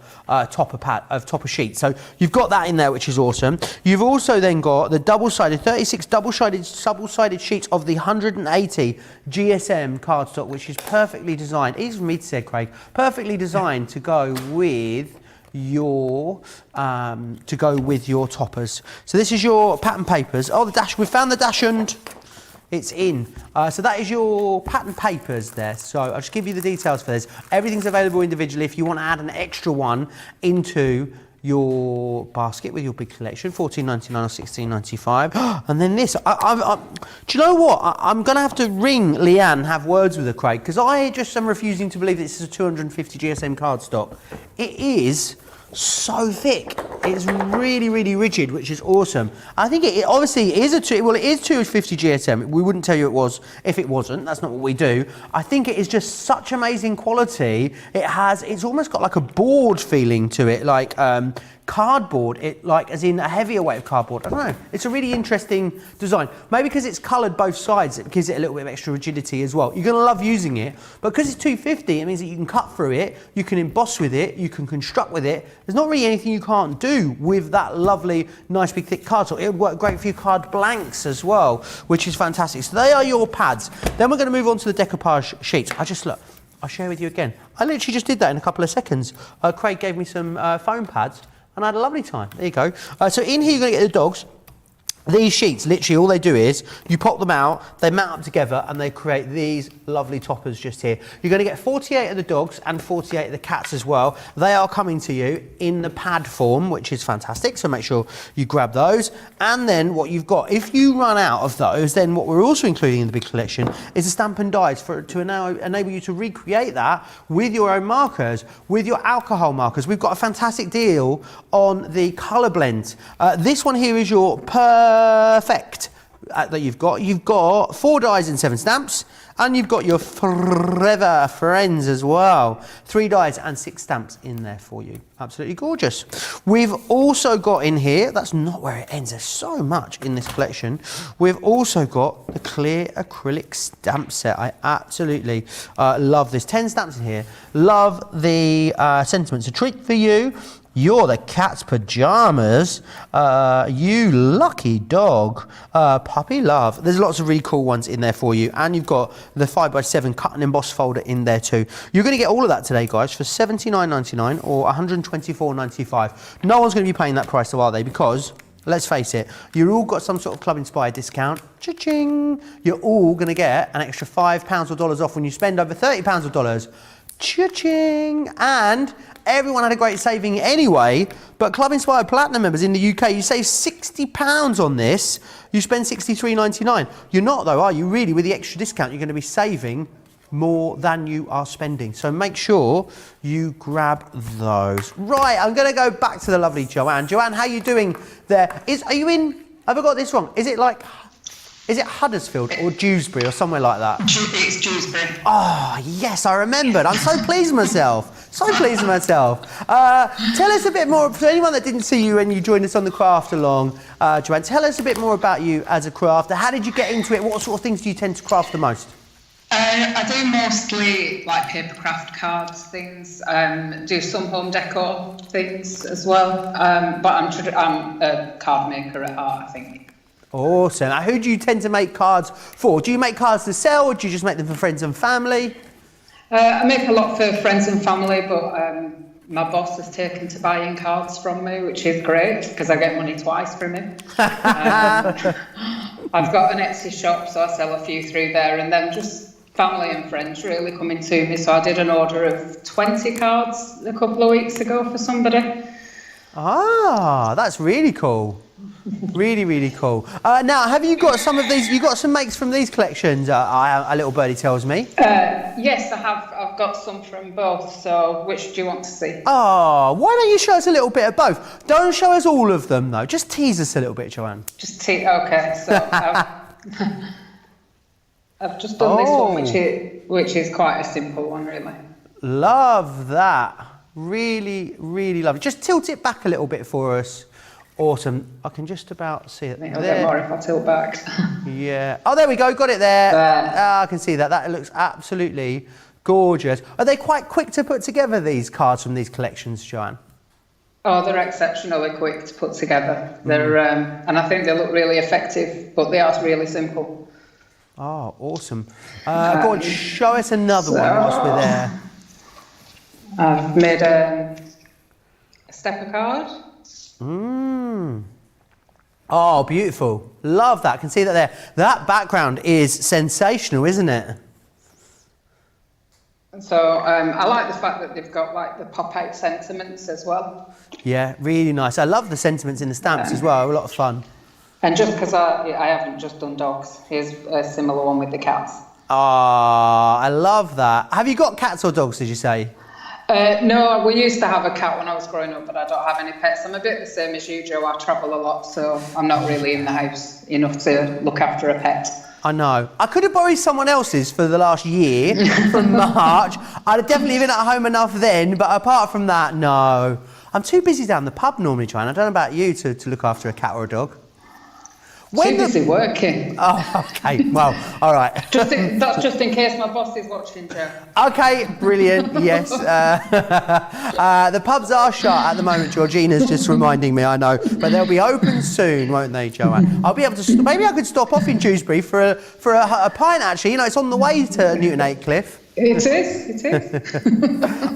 topper sheets. So you've got that in there, which is awesome. You've also then got the double-sided, 36 double-sided sheets of the 180 GSM cardstock, which is perfectly designed, easy for me to say, Craig, perfectly designed to go with your toppers. So this is your pattern papers. Oh, the dash, we found the dachshund. It's in. So that is your pattern papers there. So I'll just give you the details for this. Everything's available individually. If you want to add an extra one into your basket with your big collection, $14.99 or $16.95. And then this, do you know what? I'm going to have to ring Leanne and have words with her, Craig, because I just am refusing to believe this is a 250 GSM cardstock. It is so thick. It's really, really rigid, which is awesome. I think it obviously is it is 250 GSM. We wouldn't tell you it was if it wasn't. That's not what we do. I think it is just such amazing quality. It's almost got like a board feeling to it, like cardboard, as in a heavier weight of cardboard. I don't know. It's a really interesting design. Maybe because it's coloured both sides, it gives it a little bit of extra rigidity as well. You're going to love using it, but because it's 250, it means that you can cut through it, you can emboss with it, you can construct with it. There's not really anything you can't do with that lovely, nice big thick cardstock. It would work great for your card blanks as well, which is fantastic. So they are your pads. Then we're going to move on to the decoupage sheets. I'll share with you again. I literally just did that in a couple of seconds. Craig gave me some foam pads, and I had a lovely time. There you go. So in here, you're going to get the dogs. These sheets, literally all they do is you pop them out, they mount up together, and they create these lovely toppers just here. You're going to get 48 of the dogs and 48 of the cats as well. They are coming to you in the pad form, which is fantastic, so make sure you grab those. And then what you've got, if you run out of those, then what we're also including in the big collection is the stamp and dies to enable you to recreate that with your own markers, with your alcohol markers. We've got a fantastic deal on the colour blend. This one here is your perfect that you've got. You've got 4 dies and 7 stamps, and you've got your Forever Friends as well. 3 dies and 6 stamps in there for you. Absolutely gorgeous. We've also got in here, that's not where it ends, there's so much in this collection. We've also got the clear acrylic stamp set. I absolutely love this. 10 stamps in here. Love the sentiments. A treat for you. You're the cat's pajamas. You lucky dog. Puppy love. There's lots of really cool ones in there for you. And you've got the 5x7 cut and emboss folder in there too. You're going to get all of that today, guys, for $79.99 or $124.95. No one's going to be paying that price, though, are they? Because, let's face it, you've all got some sort of Club Inspired discount. Cha-ching! You're all going to get an extra £5 or dollars off when you spend over £30 or dollars. Cha-ching! And everyone had a great saving anyway, but Club Inspired Platinum members in the UK, you save £60 on this, you spend $63.99. You're not though, are you? Really, with the extra discount, you're going to be saving more than you are spending. So make sure you grab those. Right, I'm going to go back to the lovely Joanne. Joanne, how are you doing there? Are you in, have I got this wrong? Is it Huddersfield or Dewsbury or somewhere like that? It's Dewsbury. Oh, yes, I remembered. I'm so pleased with myself. So pleased with myself. Tell us a bit more, for anyone that didn't see you when you joined us on the craft along, Joanne, tell us a bit more about you as a crafter. How did you get into it? What sort of things do you tend to craft the most? I do mostly like paper craft cards, things, do some home decor things as well, but I'm a card maker at heart, I think. Awesome. Now, who do you tend to make cards for? Do you make cards to sell, or do you just make them for friends and family? I make a lot for friends and family, but my boss has taken to buying cards from me, which is great because I get money twice from him. I've got an Etsy shop, so I sell a few through there, and then just family and friends really coming to me. So I did an order of 20 cards a couple of weeks ago for somebody. Ah, that's really cool. Really, really cool. Now, have you got some of these? You got some makes from these collections? A little birdie tells me. Yes, I have. I've got some from both. So, which do you want to see? Oh, why don't you show us a little bit of both? Don't show us all of them, though. Just tease us a little bit, Joanne. Okay. So, I've just done this one, which is quite a simple one, really. Love that. Really, really lovely. Just tilt it back a little bit for us. Awesome. I can just about see it. I think I'll get more if I tilt back. Yeah. Oh, there we go. Got it there. There. Ah, I can see that. That looks absolutely gorgeous. Are they quite quick to put together, these cards from these collections, Joanne? Oh, they're exceptionally quick to put together. They're, and I think they look really effective, but they are really simple. Oh, awesome. Go on, show us another one whilst we're there. I've made a stepper card. Oh, beautiful. Love that. I can see that there. That background is sensational, isn't it? So I like the fact that they've got like the pop-out sentiments as well. Yeah, really nice. I love the sentiments in the stamps as well. A lot of fun. And just because I haven't just done dogs, here's a similar one with the cats. Ah, I love that. Have you got cats or dogs, did you say? No, we used to have a cat when I was growing up, but I don't have any pets. I'm a bit the same as you, Joe. I travel a lot, so I'm not really in the house enough to look after a pet. I know. I could have borrowed someone else's for the last year from March. I'd have definitely been at home enough then, but apart from that, no. I'm too busy down the pub normally, Joanne. I don't know about you to look after a cat or a dog. Too busy working. Oh, okay. Well, all right. That's just in case my boss is watching, Joe. Okay, brilliant. Yes. The pubs are shut at the moment. Georgina's just reminding me, I know. But they'll be open soon, won't they, Joanne? I'll be able to... Maybe I could stop off in Dewsbury for a pint, actually. You know, it's on the way to Newton Aycliffe. It is.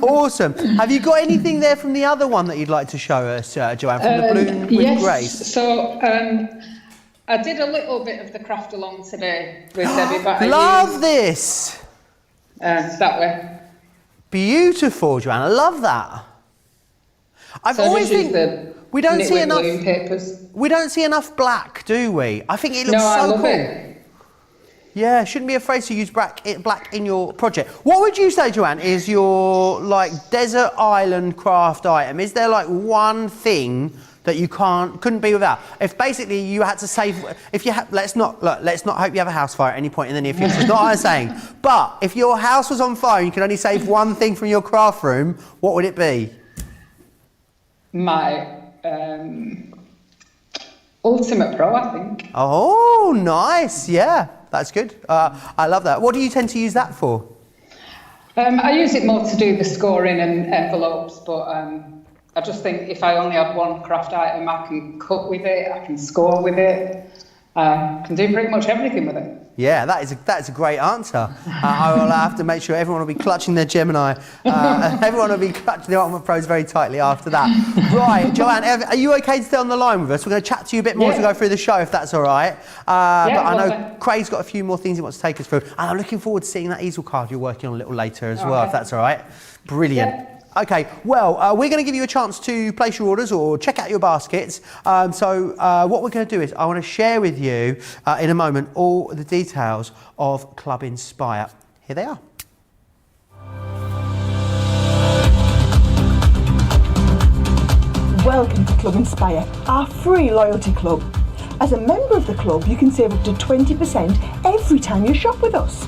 Awesome. Have you got anything there from the other one that you'd like to show us, Joanne, from the Bloom with Grace? So I did a little bit of the craft along today with Debbie, but Love this. That way. Beautiful, Joanne. I love that. I've always think we don't see enough Bloom papers. We don't see enough black, do we? I think it looks I so love cool. it. Yeah, shouldn't be afraid to use black in your project. What would you say, Joanne, is your like desert island craft item? Is there like one thing that you couldn't be without? If basically you had to save, if you let's not hope you have a house fire at any point in the near future. It's not what I'm saying. But if your house was on fire and you could only save one thing from your craft room, what would it be? My Ultimate Pro, I think. Oh, nice. Yeah, that's good. I love that. What do you tend to use that for? I use it more to do the scoring and envelopes, but I just think if I only had one craft item, I can cut with it, I can score with it, I can do pretty much everything with it. Yeah, that's a great answer. I will have to make sure everyone will be clutching their Gemini. Everyone will be clutching their Ultimate Pros very tightly after that. Right, Joanne, are you okay to stay on the line with us? We're going to chat to you a bit more as we go through the show, if that's all right. But I know Craig's got a few more things he wants to take us through. And I'm looking forward to seeing that easal card you're working on a little later as well, if that's all right. Brilliant. Yeah. Okay, well, we're going to give you a chance to place your orders or check out your baskets. So what we're going to do is I want to share with you in a moment all the details of Club Inspire. Here they are. Welcome to Club Inspire, our free loyalty club. As a member of the club, you can save up to 20% every time you shop with us.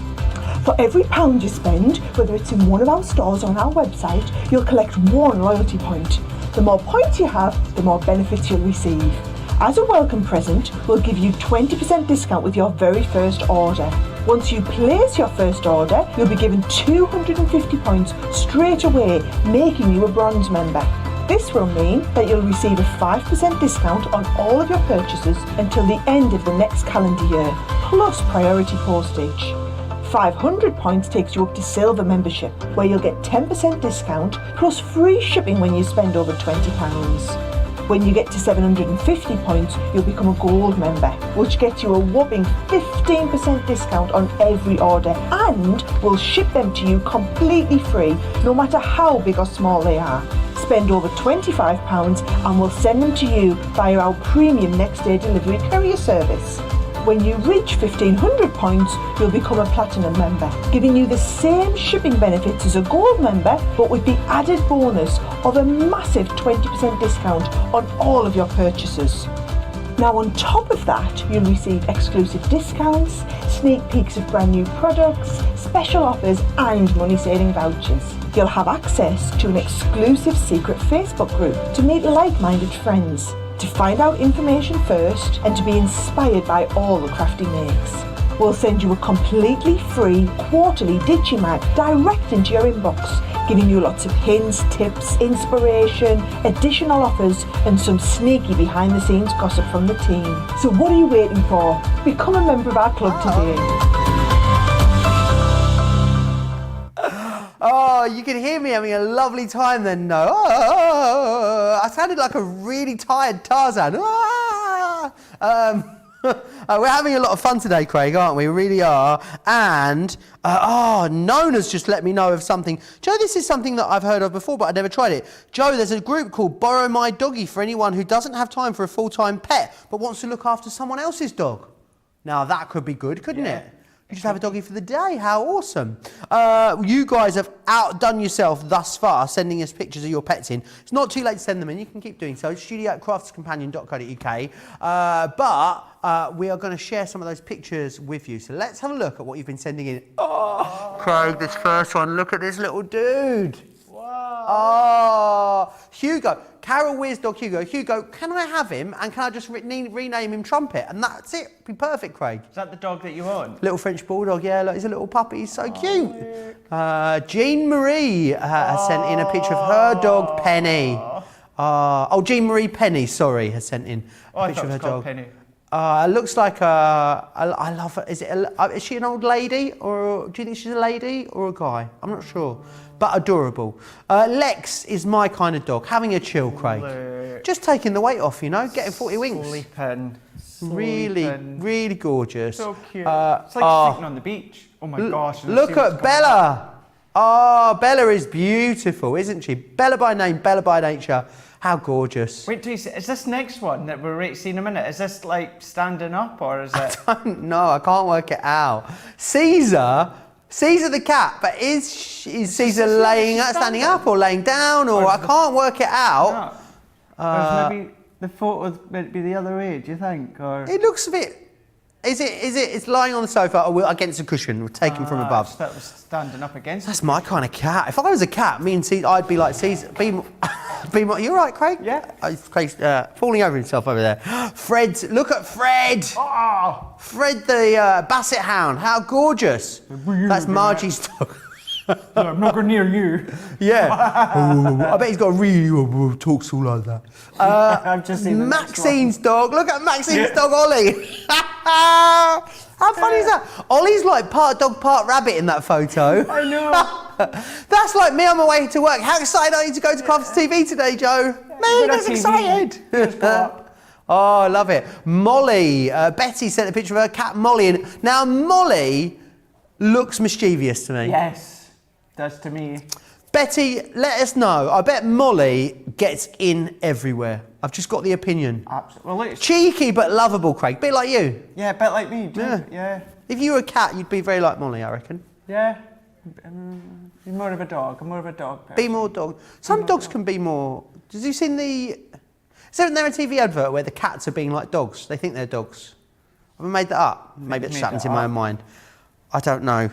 For every £1 you spend, whether it's in one of our stores or on our website, you'll collect 1 loyalty point. The more points you have, the more benefits you'll receive. As a welcome present, we'll give you 20% discount with your very first order. Once you place your first order, you'll be given 250 points straight away, making you a bronze member. This will mean that you'll receive a 5% discount on all of your purchases until the end of the next calendar year, plus priority postage. 500 points takes you up to silver membership, where you'll get 10% discount plus free shipping when you spend over £20. When you get to 750 points, you'll become a gold member, which gets you a whopping 15% discount on every order, and we'll ship them to you completely free, no matter how big or small they are. Spend over £25 and we'll send them to you via our premium next day delivery courier service. When you reach 1500 points, you'll become a platinum member, giving you the same shipping benefits as a gold member, but with the added bonus of a massive 20% discount on all of your purchases. Now on top of that, you'll receive exclusive discounts, sneak peeks of brand new products, special offers and money saving vouchers. You'll have access to an exclusive secret Facebook group to meet like-minded friends, to find out information first and to be inspired by all the crafty makes. We'll send you a completely free quarterly Digimag direct into your inbox, giving you lots of hints, tips, inspiration, additional offers and some sneaky behind the scenes gossip from the team. So what are you waiting for? Become a member of our club today. Oh, you can hear me having a lovely time then, no? Oh, I sounded like a really tired Tarzan. We're having a lot of fun today, Craig, aren't we? We really are. And, Nona's just let me know of something. Joe, this is something that I've heard of before, but I've never tried it. Joe, there's a group called Borrow My Doggy for anyone who doesn't have time for a full-time pet, but wants to look after someone else's dog. Now, that could be good, couldn't it? You just have a doggy for the day. How awesome. You guys have outdone yourself thus far, sending us pictures of your pets in. It's not too late to send them in. You can keep doing so. studio@craftscompanion.co.uk. But we are going to share some of those pictures with you. So let's have a look at what you've been sending in. Oh, Craig, this first one. Look at this little dude. Wow. Oh, Hugo. Carol Weir's dog, Hugo. Hugo, can I have him and can I just rename him Trumpet? And that's it. Be perfect, Craig. Is that the dog that you own? Little French Bulldog, yeah. Look, he's a little puppy. He's so cute. Jean Marie has sent in a picture of her dog, Penny. Jean Marie Penny, sorry, has sent in a picture of her dog. Penny. It looks like I love her. Is she an old lady, or do you think she's a lady or a guy? I'm not sure, but adorable. Lex is my kind of dog, having a chill, Craig. Just taking the weight off, you know, getting 40 winks. Sleeping. Really gorgeous. So cute. It's like sleeping on the beach. Oh my gosh. Look at Bella. Oh, Bella is beautiful, isn't she? Bella by name, Bella by nature. How gorgeous. Wait till you see, is this next one that we're seeing in a minute, is this like standing up or is it? I don't know, I can't work it out. Caesar the cat, but is Caesar standing up or laying down or I can't work it out. Maybe the photo's meant to be the other way, do you think? Or it looks a bit. It's lying on the sofa or against a cushion, taken from above. That was standing up against. That's my kind of cat. If I was a cat, me and Caesar, I'd be like Caesar. Be more, you're right, Craig? Yeah. Craig's falling over himself over there. Fred, look at Fred. Oh. Fred the Basset Hound. How gorgeous. That's Margie's dog. I'm not going near you. Yeah. I bet he's got a really talks all like that. I've just seen Maxine's dog. Look at Maxine's dog, Ollie. How funny is that? Ollie's like part dog, part rabbit in that photo. I know. That's like me on my way to work. How excited are you to go to Crafts TV today, Joe? Man, that's excited. Oh, I love it. Molly. Betty sent a picture of her cat, Molly. And now, Molly looks mischievous to me. Yes, does to me. Betty, let us know. I bet Molly gets in everywhere. I've just got the opinion. Absolutely. Well, cheeky but lovable, Craig. Bit like you. Yeah, a bit like me. Yeah. If you were a cat, you'd be very like Molly, I reckon. Yeah. You're more of a dog. I'm more of a dog person. Be more dog. Some dogs can be more. Did you seen the? Isn't there a TV advert where the cats are being like dogs? They think they're dogs. Have I made that up? Maybe it's happened in my own mind. I don't know.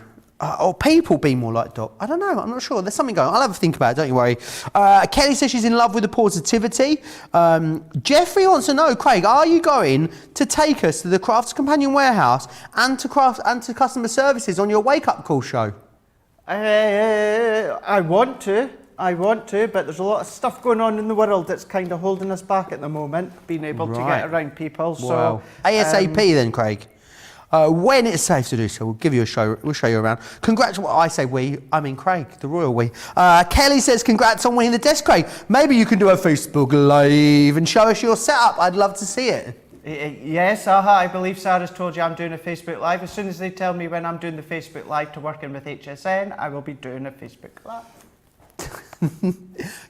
Or people be more like dog. I don't know. I'm not sure. There's something going on. I'll have a think about it. Don't you worry. Kelly says she's in love with the positivity. Jeffrey wants to know, Craig, are you going to take us to the Crafts Companion warehouse and to customer services on your wake-up call show? I want to, but there's a lot of stuff going on in the world that's kind of holding us back at the moment, being able to get around people. Wow. So ASAP then, Craig. When it's safe to do so, we'll give you a show. We'll show you around. Congrats! Well, I say we. I mean Craig, the royal we. Kelly says congrats on winning the desk, Craig. Maybe you can do a Facebook Live and show us your setup. I'd love to see it. Yes, I believe Sarah's told you I'm doing a Facebook Live. As soon as they tell me when I'm doing the Facebook Live to working with HSN, I will be doing a Facebook Live.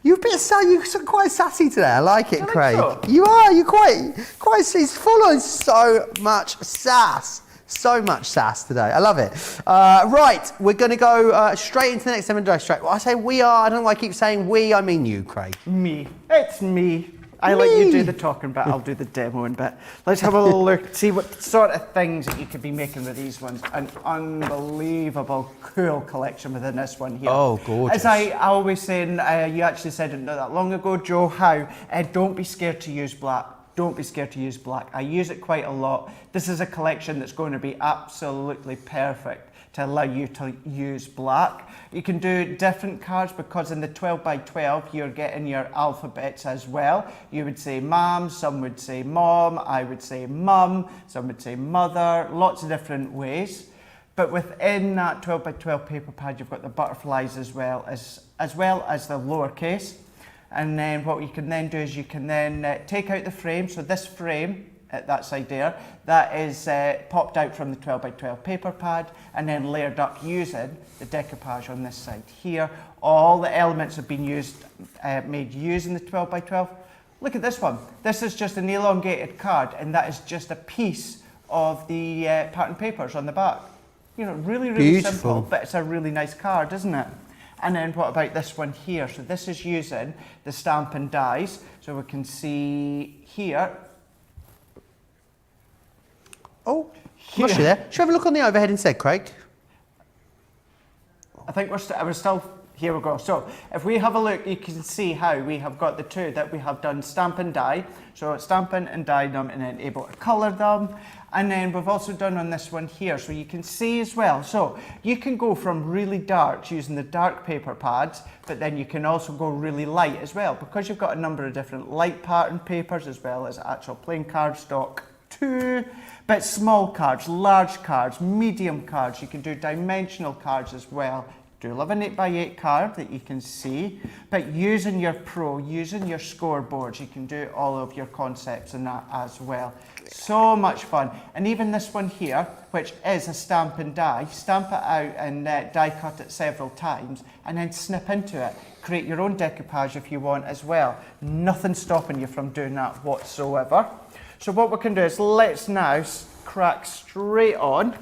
You're quite sassy today. I like it, Craig. So? You are. You're quite. He's full of so much sass. So much sass today. I love it. Right, we're going to go straight into the next 7 days straight. Well, I say we are. I don't know why I keep saying we. I mean you, Craig. Me. It's me. I let you do the talking bit, I'll do the demoing bit. Let's have a little look, see what sort of things that you could be making with these ones. An unbelievable cool collection within this one here. Oh, gorgeous. As I always say, and you actually said it not that long ago, Joe, how don't be scared to use black. Don't be scared to use black. I use it quite a lot. This is a collection that's going to be absolutely perfect to allow you to use black. You can do different cards because in the 12 by 12 you're getting your alphabets as well. You would say mom, some would say mom, I would say mum, some would say mother, lots of different ways. But within that 12 by 12 paper pad you've got the butterflies as well as the lowercase. And then what you can then do is you can then take out the frame. So this frame at that side there, that is popped out from the 12 by 12 paper pad and then layered up using the decoupage on this side here. All the elements have been made using the 12 by 12. Look at this one. This is just an elongated card and that is just a piece of the pattern papers on the back. You know, really, really Beautiful. simple, but it's a really nice card, isn't it? And then what about this one here? So this is using the Stampin' Dies. So we can see here. Oh, gosh, you there. Should we have a look on the overhead instead, Craig? I think we're still, here we go. So if we have a look, you can see how we have got the two that we have done Stampin' Die. So Stampin' and die them and then able to colour them. And then we've also done on this one here, so you can see as well. So you can go from really dark using the dark paper pads, but then you can also go really light as well, because you've got a number of different light pattern papers as well as actual plain cardstock too. But small cards, large cards, medium cards, you can do dimensional cards as well. Do love an 8x8 card that you can see, but using your Pro, using your scoreboards, you can do all of your concepts in that as well. So much fun. And even this one here, which is a Stampin' Die, stamp it out and die cut it several times and then snip into it. Create your own decoupage if you want as well. Nothing stopping you from doing that whatsoever. So what we can do is let's now crack straight on.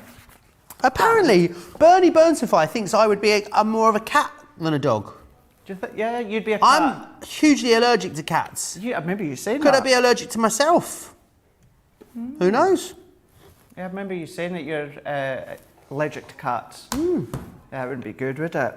Apparently, Bernie Burnsify thinks I would be more of a cat than a dog. Do you think, yeah, you'd be a cat? I'm hugely allergic to cats. Yeah, maybe you saying Could that. I be allergic to myself? Who knows? Yeah, I remember you saying that you're allergic to cats. That wouldn't be good, would it?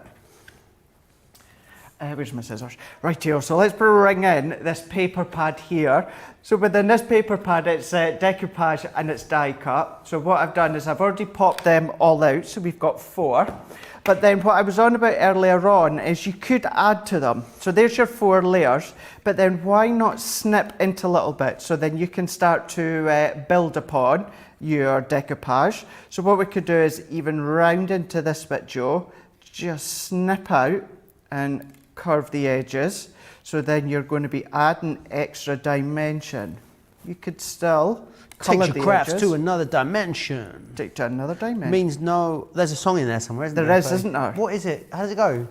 Where's my scissors? Right here, so let's bring in this paper pad here. So within this paper pad, it's decoupage and it's die cut. So what I've done is I've already popped them all out, so we've got 4. But then what I was on about earlier on is you could add to them. So there's your 4 layers, but then why not snip into little bits? So then you can start to build upon your decoupage. So what we could do is even round into this bit, Joe, just snip out and curve the edges. So then you're going to be adding extra dimension. You could still colour Takes the your crafts edges. to another dimension. Take to another dimension. Means no. There's a song in there somewhere, isn't there? There is, isn't there? What is it? How does it go?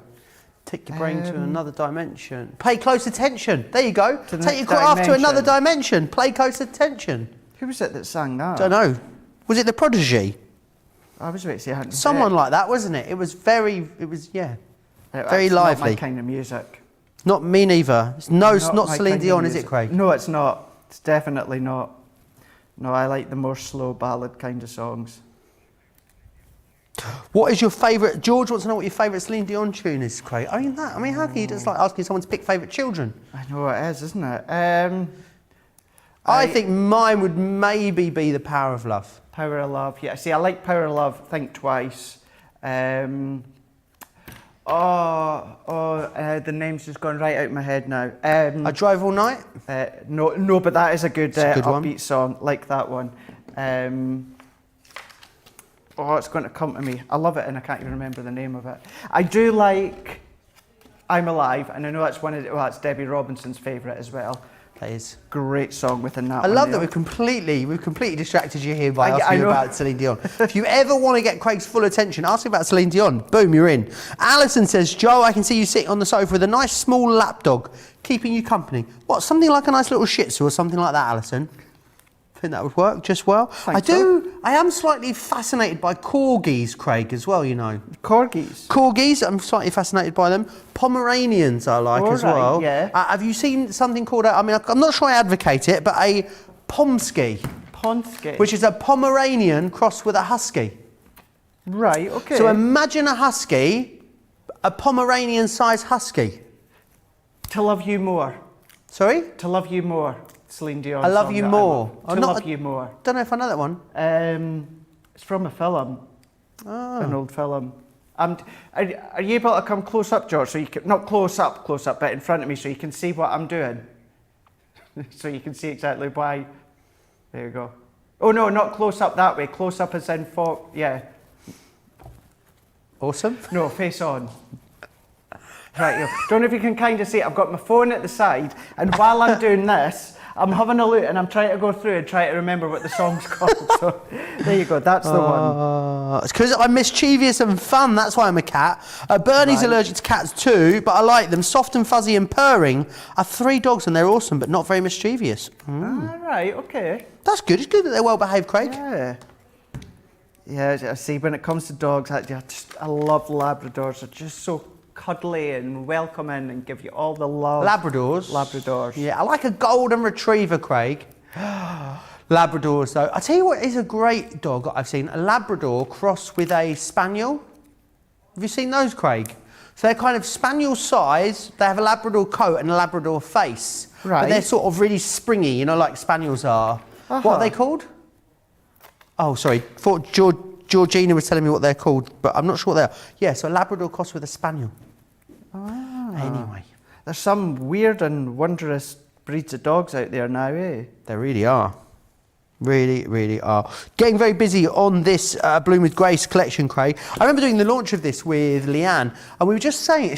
Take your brain to another dimension. Pay close attention. There you go. To the Take your next craft to another dimension. dimension. Play close attention. Who was it that sang that? Don't know. Was it the Prodigy? I was about to say I hadn't Someone bet. like that, wasn't it? It was very. It was yeah. That's very lively. Not my kind of music. Not me neither. It's not my Celine kind of Dion, is music. it, Craig? No, it's not. It's definitely not. No, I like the more slow ballad kind of songs. What is your favourite? George wants to know what your favourite Celine Dion tune is, Craig. I mean, how can you just like asking someone to pick favourite children? I know it is, isn't it? I think mine would maybe be The Power of Love. Power of Love. Yeah, see, I like Power of Love. Think Twice. The name's just gone right out of my head now. I Drove All Night. No, but that is a good, It's a good one. upbeat song. Like that one. It's going to come to me. I love it, and I can't even remember the name of it. I do like I'm Alive, and I know that's that's Debbie Robinson's favourite as well. That is. Great song within that. I one love there. that we've completely distracted you here by I asking you know. about Celine Dion. If you ever want to get Craig's full attention, ask him about Celine Dion. Boom, you're in. Alison says, Joe, I can see you sitting on the sofa with a nice small lap dog keeping you company. What, something like a nice little Shih Tzu or something like that, Alison? I think that would work just well. I am slightly fascinated by corgis, Craig, as well, you know. Corgis? Corgis, I'm slightly fascinated by them. Pomeranians I like as well. Yeah. Have you seen something called, I'm not sure I advocate it, but a Pomsky. Pomsky? Which is a Pomeranian crossed with a Husky. Right, okay. So imagine a Husky, a Pomeranian-sized Husky. To Love You More. Sorry? To Love You More. Celine Dion. I Love You More. To Love You More. Don't know if I know that one. It's from a film. An old film. Are you able to come close up, George? So you can, not close up, but in front of me, so you can see what I'm doing. So you can see exactly why. There you go. Oh no, not close up that way. Close up as in yeah. Awesome. No, face on. Right, don't know if you can kind of see it. I've got my phone at the side, and while I'm doing this, I'm having a look and I'm trying to go through and try to remember what the song's called. So there you go, that's the one. It's because I'm mischievous and fun, that's why I'm a cat. Bernie's allergic to cats too, but I like them. Soft and fuzzy and purring. I have 3 dogs and they're awesome, but not very mischievous. Right, okay. That's good. It's good that they're well behaved, Craig. Yeah. Yeah, I see, when it comes to dogs, I love Labradors. They're just so cuddly and welcoming and give you all the love. Labradors? Yeah, I like a golden retriever, Craig. Labradors, though. I tell you what is a great dog I've seen. A Labrador crossed with a Spaniel. Have you seen those, Craig? So they're kind of Spaniel size. They have a Labrador coat and a Labrador face. Right. But they're sort of really springy, you know, like Spaniels are. What are they called? Oh, sorry. Thought Georgina was telling me what they're called, but I'm not sure what they are. Yeah, so a Labrador crossed with a Spaniel. Anyway. There's some weird and wondrous breeds of dogs out there now, eh? They really are. Really, really are. Getting very busy on this Bloom with Grace collection, Craig. I remember doing the launch of this with Leanne, and we were just saying,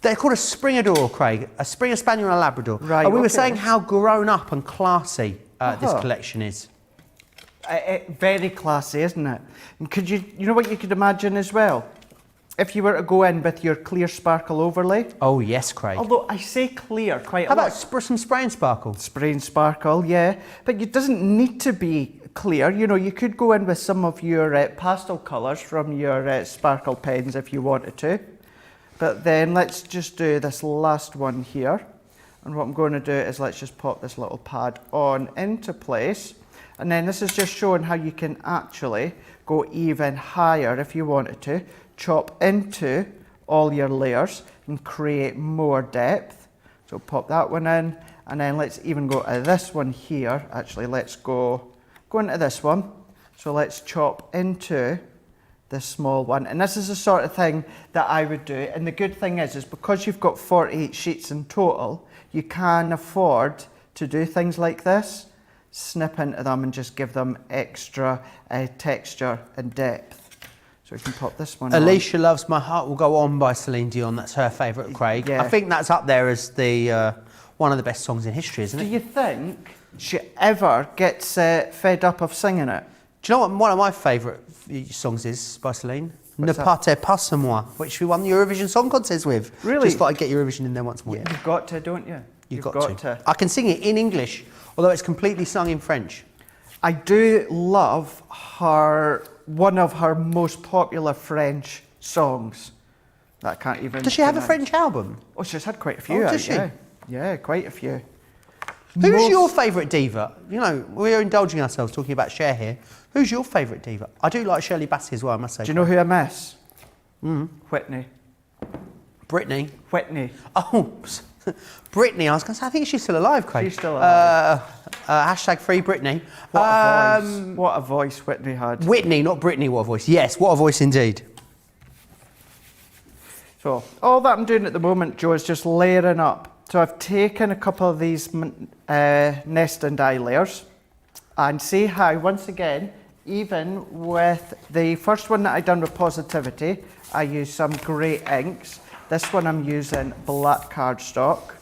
they're called a Springador, Craig. A Springer Spaniel and a Labrador. Right, and we were saying how grown up and classy this collection is. Very classy, isn't it? And could you know what you could imagine as well? If you were to go in with your clear sparkle overlay. Oh yes, Craig. Although I say clear quite a How lot. about some spray and sparkle? Spray and sparkle, yeah. But it doesn't need to be clear. You know, you could go in with some of your pastel colours from your sparkle pens if you wanted to. But then let's just do this last one here. And what I'm going to do is let's just pop this little pad on into place. And then this is just showing how you can actually go even higher if you wanted to. Chop into all your layers and create more depth. So pop that one in, and then let's even go to this one here. Actually, let's go into this one. So let's chop into this small one. And this is the sort of thing that I would do. And the good thing is because you've got 48 sheets in total, you can afford to do things like this. Snip into them and just give them extra texture and depth. So we can pop this one Alicia loves My Heart Will Go On by Celine Dion. That's her favourite, Craig. Yeah. I think that's up there as the one of the best songs in history, isn't it? Do you think she ever gets fed up of singing it? Do you know what one of my favourite songs is by Celine? Ne partez pas sans moi, which we won the Eurovision Song Contest with. Really? Just thought I'd get Eurovision in there once more. You've got to, don't you? You've got to. I can sing it in English, although it's completely sung in French. I do love one of her most popular French songs. That I can't even... Does she have a pronounce. French album? Oh, she's had quite a few. Oh, does she? Yeah. Yeah, quite a few. Who's your favourite diva? You know, we're indulging ourselves talking about Cher here. Who's your favourite diva? I do like Shirley Bassey as well, I must say. Do you know who I miss? Whitney. Britney. Whitney. Oh, Britney. I was going to say, I think she's still alive, Craig. She's still alive. Hashtag free Britney. What a voice. What a voice Whitney had. Whitney, not Britney, what a voice. Yes, what a voice indeed. So, all that I'm doing at the moment, Joe, is just layering up. So I've taken a couple of these nest and eye layers and see how, once again, even with the first one that I done with Positivity, I used some grey inks. This one I'm using black cardstock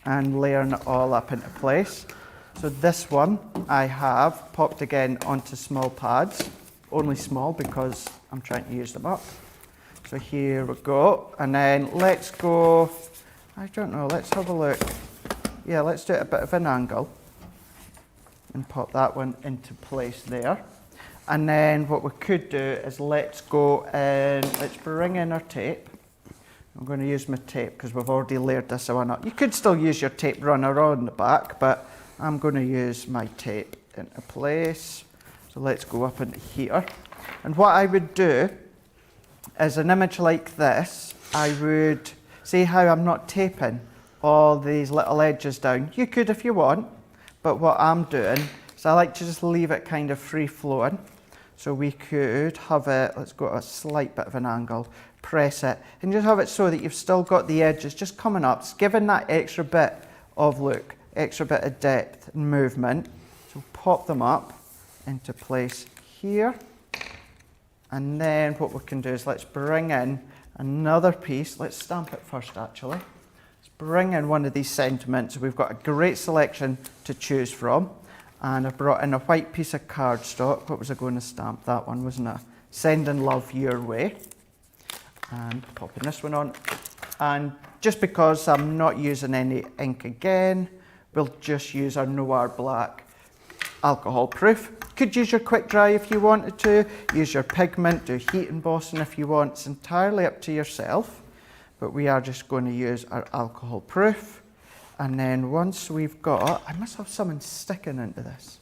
and layering it all up into place. So this one I have popped again onto small pads, only small because I'm trying to use them up. So here we go, and then let's go, I don't know, let's have a look. Yeah, let's do it a bit of an angle. and pop that one into place there. And then what we could do is let's go and let's bring in our tape. I'm going to use my tape because we've already layered this one up. You could still use your tape runner on the back, but I'm going to use my tape into place. So let's go up into here. And what I would do is an image like this, I would see how I'm not taping all these little edges down. You could if you want, but what I'm doing is I like to just leave it kind of free flowing. So we could have it, let's go at a slight bit of an angle, press it, and just have it so that you've still got the edges just coming up. It's giving that extra bit of look, extra bit of depth and movement. So pop them up into place here. And then what we can do is let's bring in another piece. Let's stamp it first actually. Let's bring in one of these sentiments. We've got a great selection to choose from. And I brought in a white piece of cardstock. What was I going to stamp? That one, wasn't it? Sending love your way. And popping this one on. And just because I'm not using any ink again, we'll just use our Noir Black alcohol proof. Could use your quick dry if you wanted to. Use your pigment, do heat embossing if you want. It's entirely up to yourself. But we are just going to use our alcohol proof. And then once we've got, I must have something sticking into this.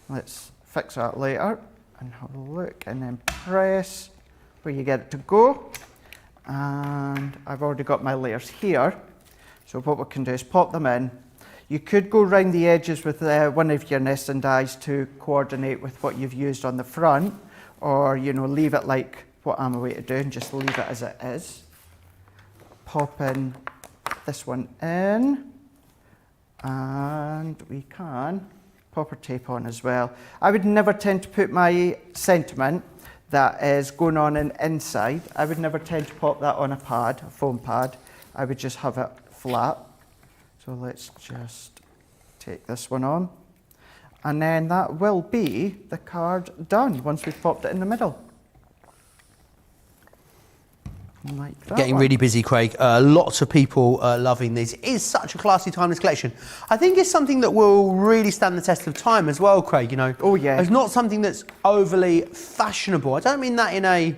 Let's fix that later and have a look and then press where you get it to go. And I've already got my layers here. So what we can do is pop them in. You could go around the edges with one of your nesting dies to coordinate with what you've used on the front, or leave it like what I'm away to do and just leave it as it is. Pop in this one in, and we can pop our tape on as well. I would never tend to put my sentiment that is going on inside. I would never tend to pop that on a pad, a foam pad. I would just have it flat. So let's just take this one on. And then that will be the card done once we've popped it in the middle. Like that Getting one. really busy, Craig. Lots of people loving these. It is such a classy, timeless collection. I think it's something that will really stand the test of time as well, Craig. Oh yeah. It's not something that's overly fashionable. I don't mean that in a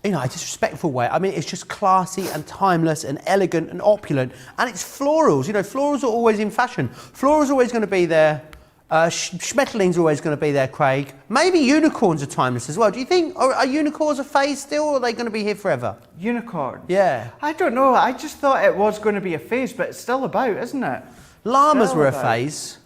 a disrespectful way. I mean, it's just classy and timeless and elegant and opulent. And it's florals. Florals are always in fashion. Florals are always going to be there. Schmetterling's always going to be there, Craig. Maybe unicorns are timeless as well. Do you think, are unicorns a phase still, or are they going to be here forever? Unicorns? Yeah. I don't know. I just thought it was going to be a phase, but it's still about, isn't it? Llamas Still were a about. phase.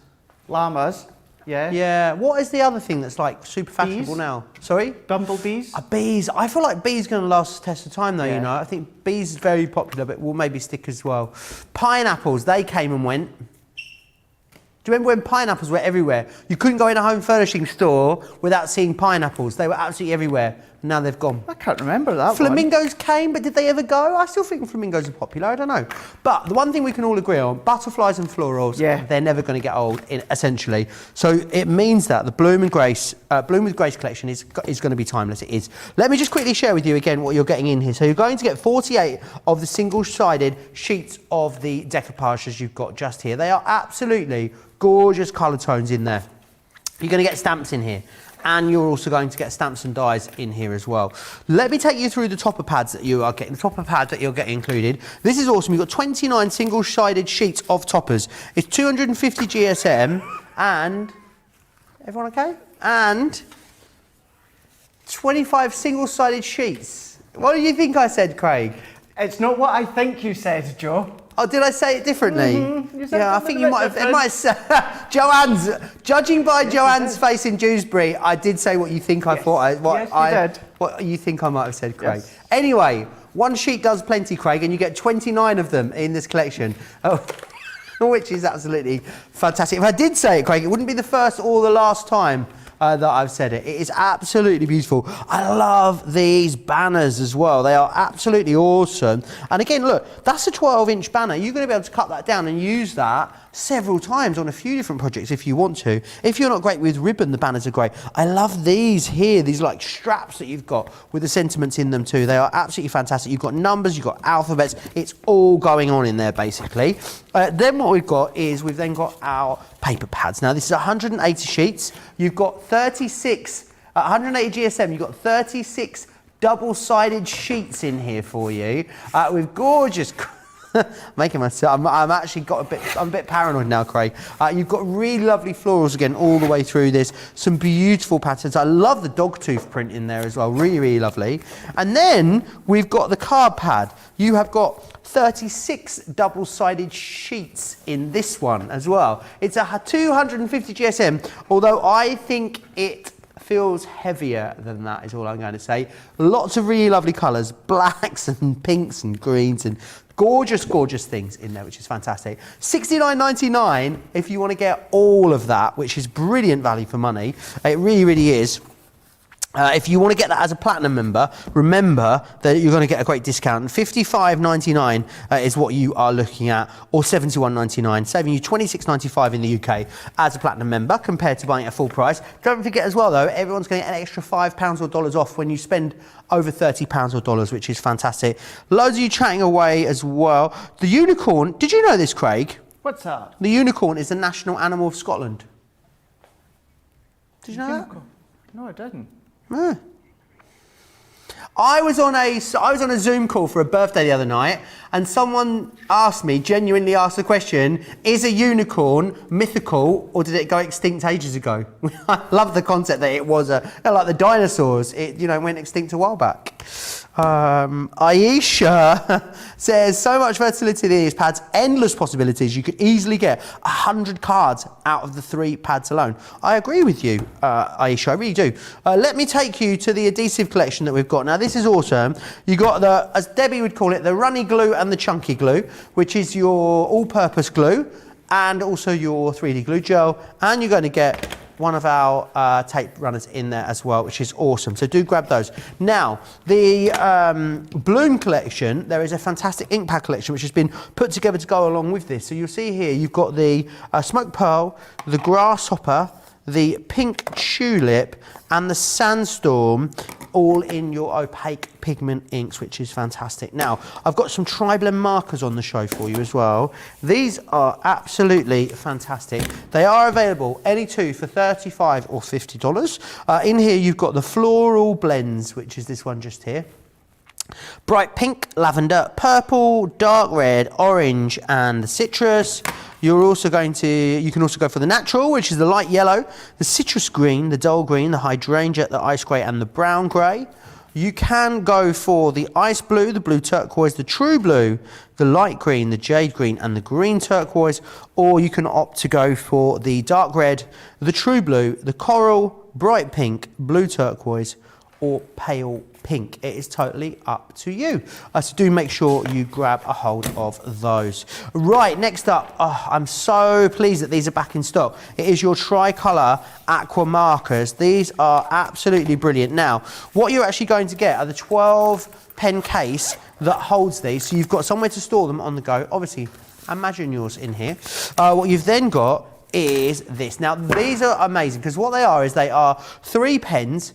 Llamas, yeah. Yeah. What is the other thing that's like super fashionable Bees? now? Sorry? Bumblebees? Bees. I feel like bees going to last the test of time though, Yeah. I think bees is very popular, but will maybe stick as well. Pineapples, they came and went. Do you remember when pineapples were everywhere? You couldn't go in a home furnishing store without seeing pineapples. They were absolutely everywhere. Now they've gone. I can't remember that one. Flamingos came, but did they ever go? I still think flamingos are popular. I don't know. But the one thing we can all agree on, butterflies and florals, they're never going to get old, essentially. So it means that the Bloom with Grace collection is going to be timeless. It is. Let me just quickly share with you again what you're getting in here. So you're going to get 48 of the single-sided sheets of the decoupages you've got just here. They are absolutely gorgeous colour tones in there. You're going to get stamps in here. And you're also going to get stamps and dies in here as well. Let me take you through the topper pads that you are getting, the topper pad that you're getting included. This is awesome. You've got 29 single-sided sheets of toppers. It's 250 GSM and, everyone okay? And 25 single-sided sheets. What do you think I said, Craig? It's not what I think you said, Joe. Oh, did I say it differently? You said Yeah, I think you might have. It might have. Joanne's, judging by Joanne's face in Dewsbury, I did say what you think I thought. Did. What you think I might have said, Craig. Yes. Anyway, one sheet does plenty, Craig, and you get 29 of them in this collection. Oh, which is absolutely fantastic. If I did say it, Craig, it wouldn't be the first or the last time that I've said it. It is absolutely beautiful. I love these banners as well. They are absolutely awesome. And again, look, that's a 12-inch banner. You're going to be able to cut that down and use that several times on a few different projects if you want to. If you're not great with ribbon, the banners are great. I love these here, these like straps that you've got with the sentiments in them too. They are absolutely fantastic. You've got numbers, you've got alphabets, it's all going on in there basically. Then what we've got is we've then got our paper pads. Now this is 180 sheets. You've got 36, 180 GSM, you've got 36 double-sided sheets in here for you with gorgeous making myself I'm actually I'm a bit paranoid now, Craig. You've got really lovely florals again all the way through this, some beautiful patterns. I love the dog tooth print in there as well, really lovely. And then we've got the card pad. You have got 36 double-sided sheets in this one as well. It's a 250 GSM, although I think it feels heavier than that is all I'm going to say. Lots of really lovely colours, blacks and pinks and greens and gorgeous things in there, which is fantastic. $69.99 if you want to get all of that, which is brilliant value for money. It really is. If you want to get that as a platinum member, remember that you're going to get a great discount. $55.99 is what you are looking at, or $71.99, saving you $26.95 in the UK as a platinum member compared to buying it at full price. Don't forget as well, though, everyone's going to get an extra £5 or dollars off when you spend over £30 or dollars, which is fantastic. Loads of you chatting away as well. The unicorn, did you know this, Craig? What's that? The unicorn is the national animal of Scotland. Did you know that? No, I didn't. Yeah. I was on a Zoom call for a birthday the other night, and someone genuinely asked the question, is a unicorn mythical or did it go extinct ages ago? I love the concept that it was like the dinosaurs, it went extinct a while back. Aisha says, so much versatility in these pads, endless possibilities. You could easily get 100 cards out of the 3 pads alone. I agree with you, Aisha, I really do. Let me take you to the adhesive collection that we've got. Now this is awesome. You got the, as Debbie would call it, the runny glue and the chunky glue, which is your all-purpose glue and also your 3D glue gel, and you're going to get one of our tape runners in there as well, which is awesome. So do grab those. Now, the Bloom collection, there is a fantastic ink pad collection which has been put together to go along with this. So you'll see here, you've got the Smoke Pearl, the Grasshopper, the Pink Tulip, and the Sandstorm, all in your opaque pigment inks, which is fantastic. Now, I've got some tri-blend markers on the show for you as well. These are absolutely fantastic. They are available, any two, for $35 or $50. In here, you've got the floral blends, which is this one just here. Bright pink, lavender, purple, dark red, orange, and citrus. You can also go for the natural, which is the light yellow, the citrus green, the dull green, the hydrangea, the ice grey, and the brown grey. You can go for the ice blue, the blue turquoise, the true blue, the light green, the jade green, and the green turquoise, or you can opt to go for the dark red, the true blue, the coral, bright pink, blue turquoise, or pale pink. It is totally up to you. So do make sure you grab a hold of those. Right, next up, I'm so pleased that these are back in stock. It is your tricolour aqua markers. These are absolutely brilliant. Now, what you're actually going to get are the 12 pen case that holds these, so you've got somewhere to store them on the go. Obviously, imagine yours in here. What you've then got is this. Now, these are amazing because what they are 3 pens.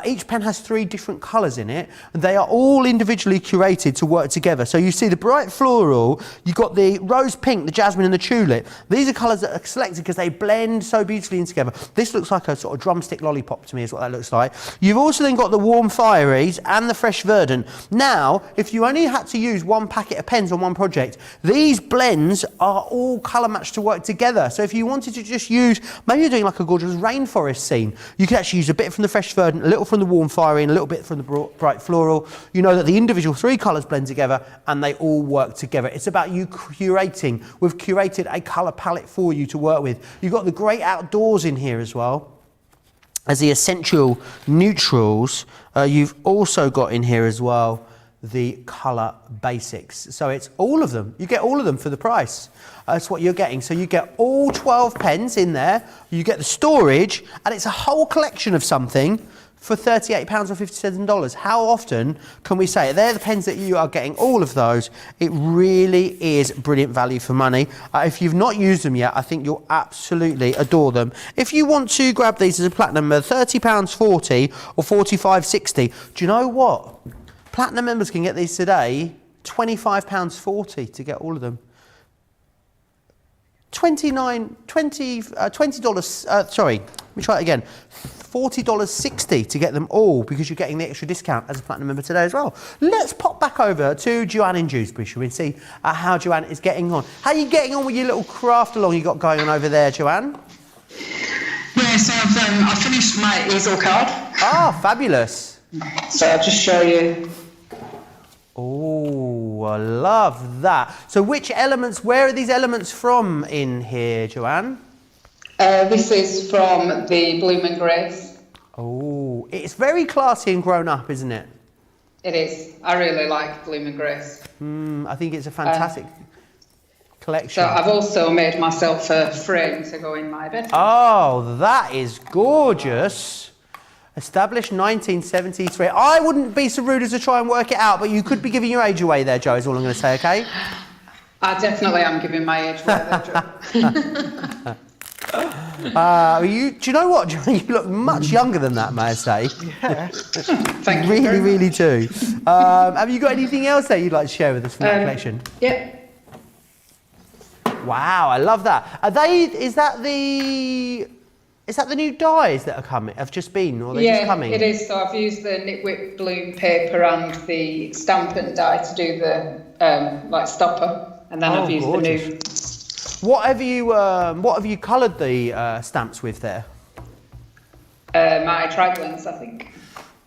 Each pen has 3 different colours in it. They are all individually curated to work together. So you see the bright floral, you've got the rose pink, the jasmine, and the tulip. These are colours that are selected because they blend so beautifully in together. This looks like a sort of drumstick lollipop to me is what that looks like. You've also then got the warm fieries and the fresh verdant. Now, if you only had to use 1 packet of pens on one project, these blends are all colour matched to work together. So if you wanted to just use, maybe you're doing like a gorgeous rainforest scene, you could actually use a bit from the fresh verdant, a little from the warm fiery, and a little bit from the bright floral. You know that the individual 3 colours blend together and they all work together. It's about you curating. We've curated a colour palette for you to work with. You've got the great outdoors in here as well as the essential neutrals. You've also got in here as well the colour basics. So it's all of them. You get all of them for the price. That's what you're getting. So you get all 12 pens in there, you get the storage, and it's a whole collection of something for £38 or $57. How often can we say it? They're the pens that you are getting, all of those. It really is brilliant value for money. If you've not used them yet, I think you'll absolutely adore them. If you want to grab these as a platinum member, £30.40 or $45.60. Do you know what? Platinum members can get these today, £25.40 to get all of them. $40.60 to get them all because you're getting the extra discount as a platinum member today as well. Let's pop back over to Joanne in Dewsbury, shall we, and see how Joanne is getting on. How are you getting on with your little craft along you got going on over there, Joanne? Yeah, so I've finished my easel card. Ah, fabulous. So I'll just show you. Oh, I love that. So which elements, where are these elements from in here, Joanne? This is from the Bloom and Grace. Oh, it's very classy and grown up, isn't it? It is. I really like Bloom and Grace. I think it's a fantastic collection. So I've also made myself a frame to go in my bedroom. Oh, that is gorgeous. Established 1973. I wouldn't be so rude as to try and work it out, but you could be giving your age away there, Joe, is all I'm going to say, okay? I definitely am giving my age away there, Joe. Do you know what, Joe? You look much younger than that, may I say. Yeah. Thank you. Really, really do. Have you got anything else that you'd like to share with us from that collection? Yep. Wow, I love that. Is that the new dyes that are coming? Have just been, or they're just coming? Yeah, it is. So I've used the Nitwit Bloom paper and the stamp and dye to do the stopper, and then I've used gorgeous. the new. What have you coloured the stamps with there? My tri-blends, I think.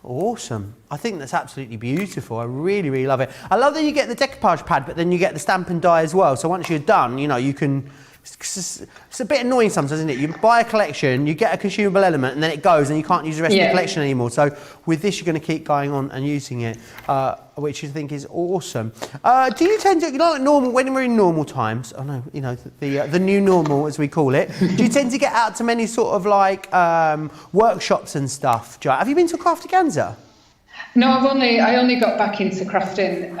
Awesome. I think that's absolutely beautiful. I really, really love it. I love that you get the decoupage pad, but then you get the stamp and die as well. So once you're done, you can... It's a bit annoying sometimes, isn't it? You buy a collection, you get a consumable element, and then it goes, and you can't use the rest of the collection anymore. So with this, you're going to keep going on and using it, which I think is awesome. Do you tend to, like normal, when we're in normal times? Oh no, the new normal as we call it. Do you tend to get out to many sort of like workshops and stuff? Jo? Have you been to Craftaganza? No, I only got back into crafting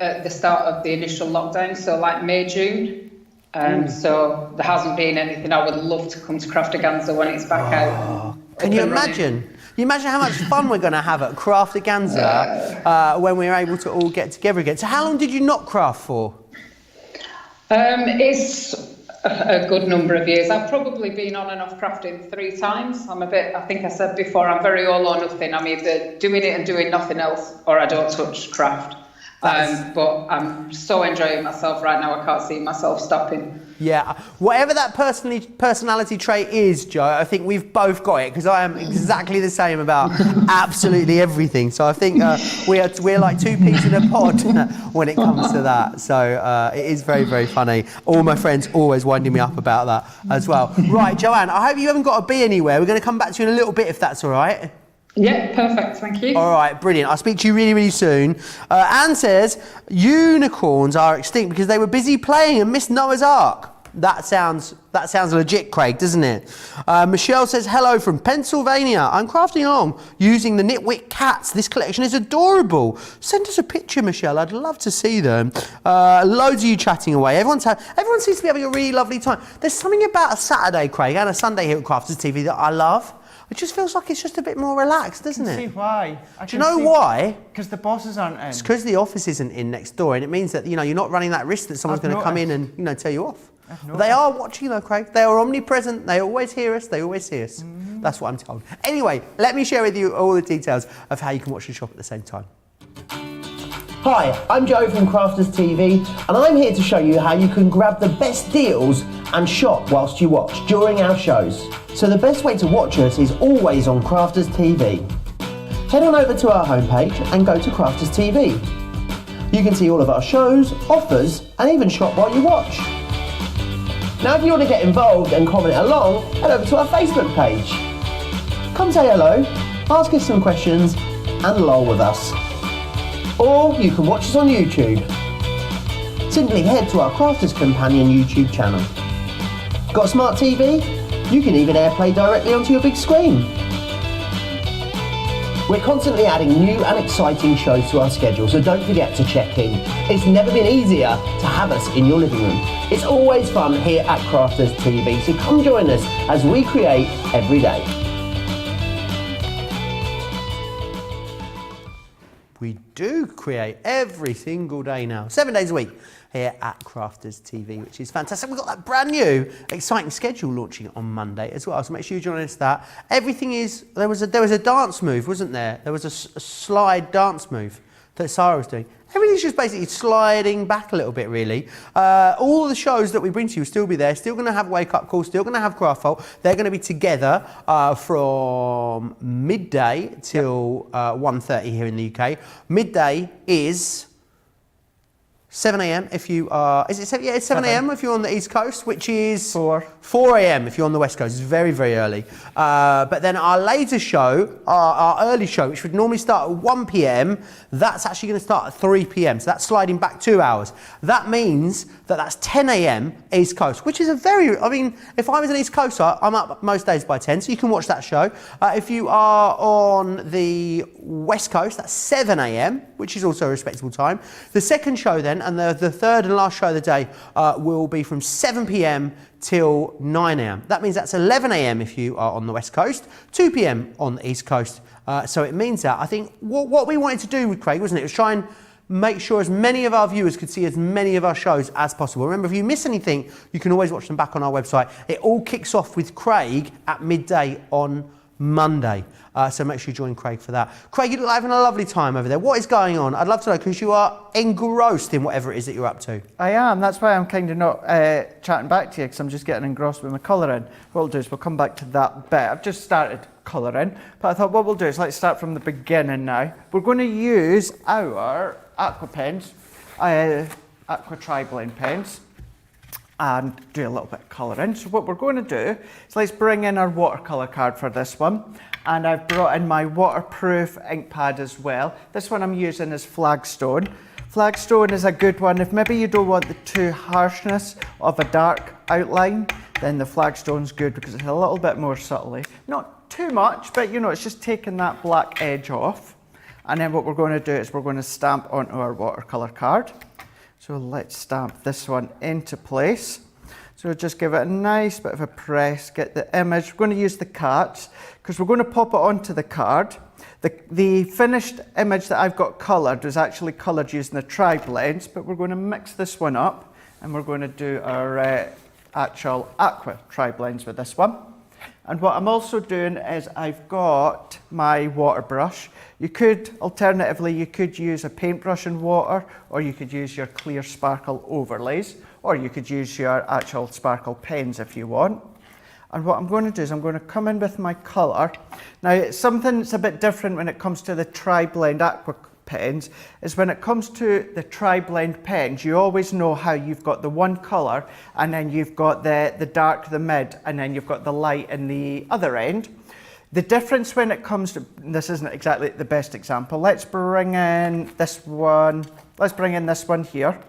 at the start of the initial lockdown, so like May, June. So there hasn't been anything. I would love to come to Craftaganza when it's back out. Can you imagine? Can you imagine how much fun we're going to have at Craftaganza when we're able to all get together again? So how long did you not craft for? It's a good number of years. I've probably been on and off crafting 3 times. I think I said before, I'm very all or nothing. I'm either doing it and doing nothing else, or I don't touch craft. But I'm so enjoying myself right now. I can't see myself stopping. Yeah, whatever that personality trait is, Joe, I think we've both got it, because I am exactly the same about absolutely everything. So I think we're like 2 peas in a pod when it comes to that. So it is very, very funny. All my friends always winding me up about that as well. Right, Joanne, I hope you haven't got to be anywhere. We're going to come back to you in a little bit, if that's all right. Yeah, perfect, thank you. All right, brilliant. I'll speak to you really, really soon. Anne says, unicorns are extinct because they were busy playing and missed Noah's Ark. That sounds legit, Craig, doesn't it? Michelle says, hello from Pennsylvania. I'm crafting along using the Nitwit cats. This collection is adorable. Send us a picture, Michelle. I'd love to see them. Loads of you chatting away. Everyone seems to be having a really lovely time. There's something about a Saturday, Craig, and a Sunday here at Crafters TV that I love. It just feels like it's just a bit more relaxed, doesn't it? I can see why. Do you know why? Because the bosses aren't in. It's because the office isn't in next door, and it means that you're not running that risk that someone's going to come in and tell you off. They are watching though, Craig. They are omnipresent. They always hear us. They always see us. That's what I'm told. Anyway, let me share with you all the details of how you can watch and shop at the same time. Hi, I'm Joe from Crafters TV, and I'm here to show you how you can grab the best deals and shop whilst you watch during our shows. So the best way to watch us is always on Crafters TV. Head on over to our homepage and go to Crafters TV. You can see all of our shows, offers, and even shop while you watch. Now if you want to get involved and comment along, head over to our Facebook page. Come say hello, ask us some questions, and lol with us. Or you can watch us on YouTube. Simply head to our Crafters Companion YouTube channel. Got a smart TV? You can even AirPlay directly onto your big screen. We're constantly adding new and exciting shows to our schedule, so don't forget to check in. It's never been easier to have us in your living room. It's always fun here at Crafters TV, so come join us as we create every day. We do create every single day now, 7 days a week here at Crafters TV, which is fantastic. We've got that brand new, exciting schedule launching on Monday as well, so make sure you join us for that. Everything is, there was a dance move, wasn't there? There was a slide dance move that Sarah was doing. Everything's just basically sliding back a little bit, really. All of the shows that we bring to you will still be there, still going to have Wake Up Call, still going to have Craft Vault. They're going to be together from midday till 1:30 here in the UK. Midday is 7 a.m. if you are, is it 7? Yeah, it's 7 a.m. if you're on the East Coast, which is 4 a.m. if you're on the West Coast. It's very, very early. But then our later show, our early show, which would normally start at 1 p.m, that's actually going to start at 3 p.m. So that's sliding back 2 hours. That means that that's 10 a.m. East Coast, which is a very, I mean, if I was an East Coaster, I'm up most days by 10, so you can watch that show. If you are on the West Coast, that's 7 a.m, which is also a respectable time. The second show then, and the third and last show of the day will be from 7 p.m. till 9 a.m. That means that's 11 a.m. if you are on the West Coast, 2 p.m. on the East Coast. So it means that I think what we wanted to do with Craig, wasn't it, was try and make sure as many of our viewers could see as many of our shows as possible. Remember, if you miss anything, you can always watch them back on our website. It all kicks off with Craig at midday on Monday. So make sure you join Craig for that. Craig, you look like having a lovely time over there. What is going on? I'd love to know, because you are engrossed in whatever it is that you're up to. I am. That's why I'm kind of not chatting back to you, because I'm just getting engrossed with my colouring. What we'll do is we'll come back to that bit. I've just started colouring, but I thought what we'll do is let's start from the beginning now. We're going to use our aqua pens, aqua tri-blend pens, and do a little bit of colouring. So what we're going to do is let's bring in our watercolour card for this one. And I've brought in my waterproof ink pad as well. This one I'm using is Flagstone. Flagstone is a good one. If maybe you don't want the too harshness of a dark outline, then the Flagstone's good because it's a little bit more subtly. Not too much, but you know, it's just taking that black edge off. And then what we're going to do is we're going to stamp onto our watercolour card. So let's stamp this one into place. So just give it a nice bit of a press, get the image. We're going to use the cat because we're going to pop it onto the card. The finished image that I've got coloured was actually coloured using the tri-blends, but we're going to mix this one up and we're going to do our actual aqua tri-blends with this one. And what I'm also doing is I've got my water brush. You could, alternatively, you could use a paintbrush and water, or you could use your clear sparkle overlays, or you could use your actual sparkle pens if you want. And what I'm going to do is I'm going to come in with my colour. Now, something that's a bit different when it comes to the tri-blend aqua pens is when it comes to the tri-blend pens, you always know how you've got the one colour and then you've got the dark, the mid, and then you've got the light in the other end. The difference when it comes to, this isn't exactly the best example, let's bring in this one here.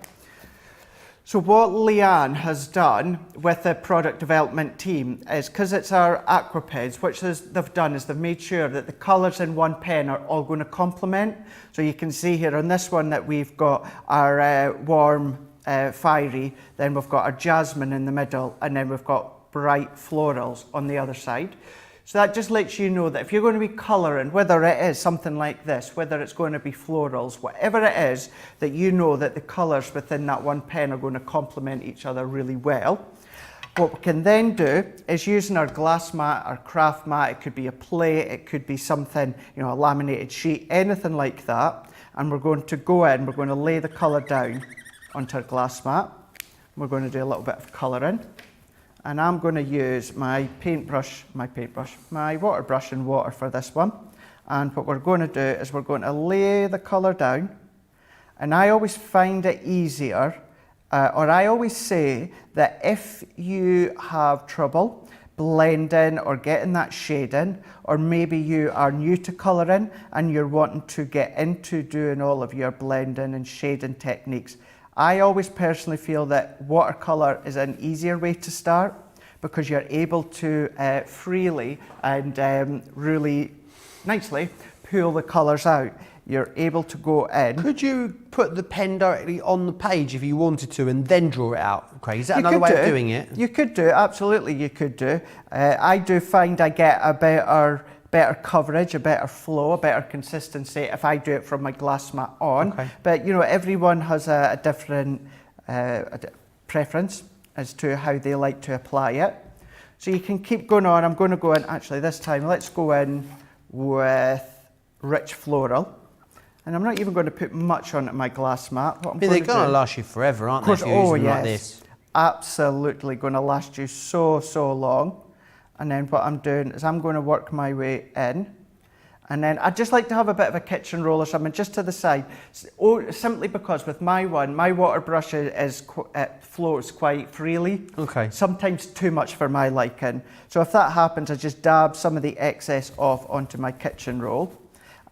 So what Leanne has done with the product development team is, because it's our aqua pens, which they've done is they've made sure that the colours in one pen are all going to complement. So you can see here on this one that we've got our warm fiery, then we've got our jasmine in the middle, and then we've got bright florals on the other side. So that just lets you know that if you're going to be colouring, whether it is something like this, whether it's going to be florals, whatever it is, that you know that the colours within that one pen are going to complement each other really well. What we can then do is using our glass mat, our craft mat, it could be a plate, it could be something, you know, a laminated sheet, anything like that. And we're going to go in, we're going to lay the colour down onto our glass mat. We're going to do a little bit of colouring. And I'm going to use my water brush and water for this one. And what we're going to do is we're going to lay the colour down. And I always find it easier, or I always say that if you have trouble blending or getting that shading, or maybe you are new to colouring and you're wanting to get into doing all of your blending and shading techniques, I always personally feel that watercolour is an easier way to start because you're able to freely and really nicely pull the colours out, you're able to go in. Could you put the pen directly on the page if you wanted to and then draw it out, Craig? Is that You another could way do. of doing it? You could do, absolutely you could do. I do find I get a better coverage, a better flow, a better consistency if I do it from my glass mat on. Okay. But you know, everyone has a different preference as to how they like to apply it. So you can keep going on. I'm going to go in, actually this time, let's go in with rich floral. And I'm not even going to put much on my glass mat. What I'm They're going going to do, last you forever, aren't of they, course, if you're using them yes, like this? absolutely going to last you so long. And then what I'm doing is I'm going to work my way in. And then I'd just like to have a bit of a kitchen roll or something just to the side. Simply because with my water brush it flows quite freely. Okay. Sometimes too much for my liking. So if that happens, I just dab some of the excess off onto my kitchen roll.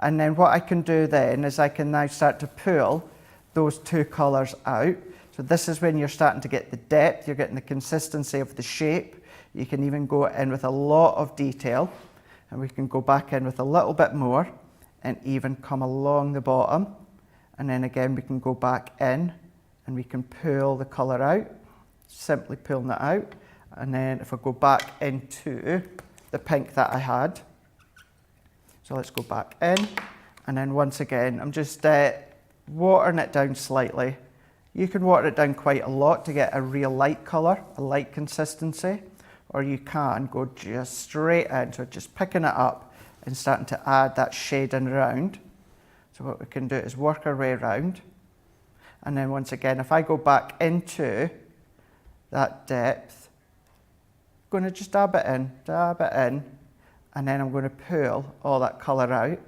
And then what I can do then is I can now start to pull those two colours out. So this is when you're starting to get the depth, you're getting the consistency of the shape. You can even go in with a lot of detail, and we can go back in with a little bit more and even come along the bottom. And then again, we can go back in and we can pull the colour out, simply pulling it out. And then if I go back into the pink that I had, so let's go back in, and then once again, I'm just watering it down slightly. You can water it down quite a lot to get a real light colour, a light consistency, or you can go just straight in, so just picking it up and starting to add that shading around. So what we can do is work our way around, and then once again, if I go back into that depth, I'm going to just dab it in, and then I'm going to pull all that colour out.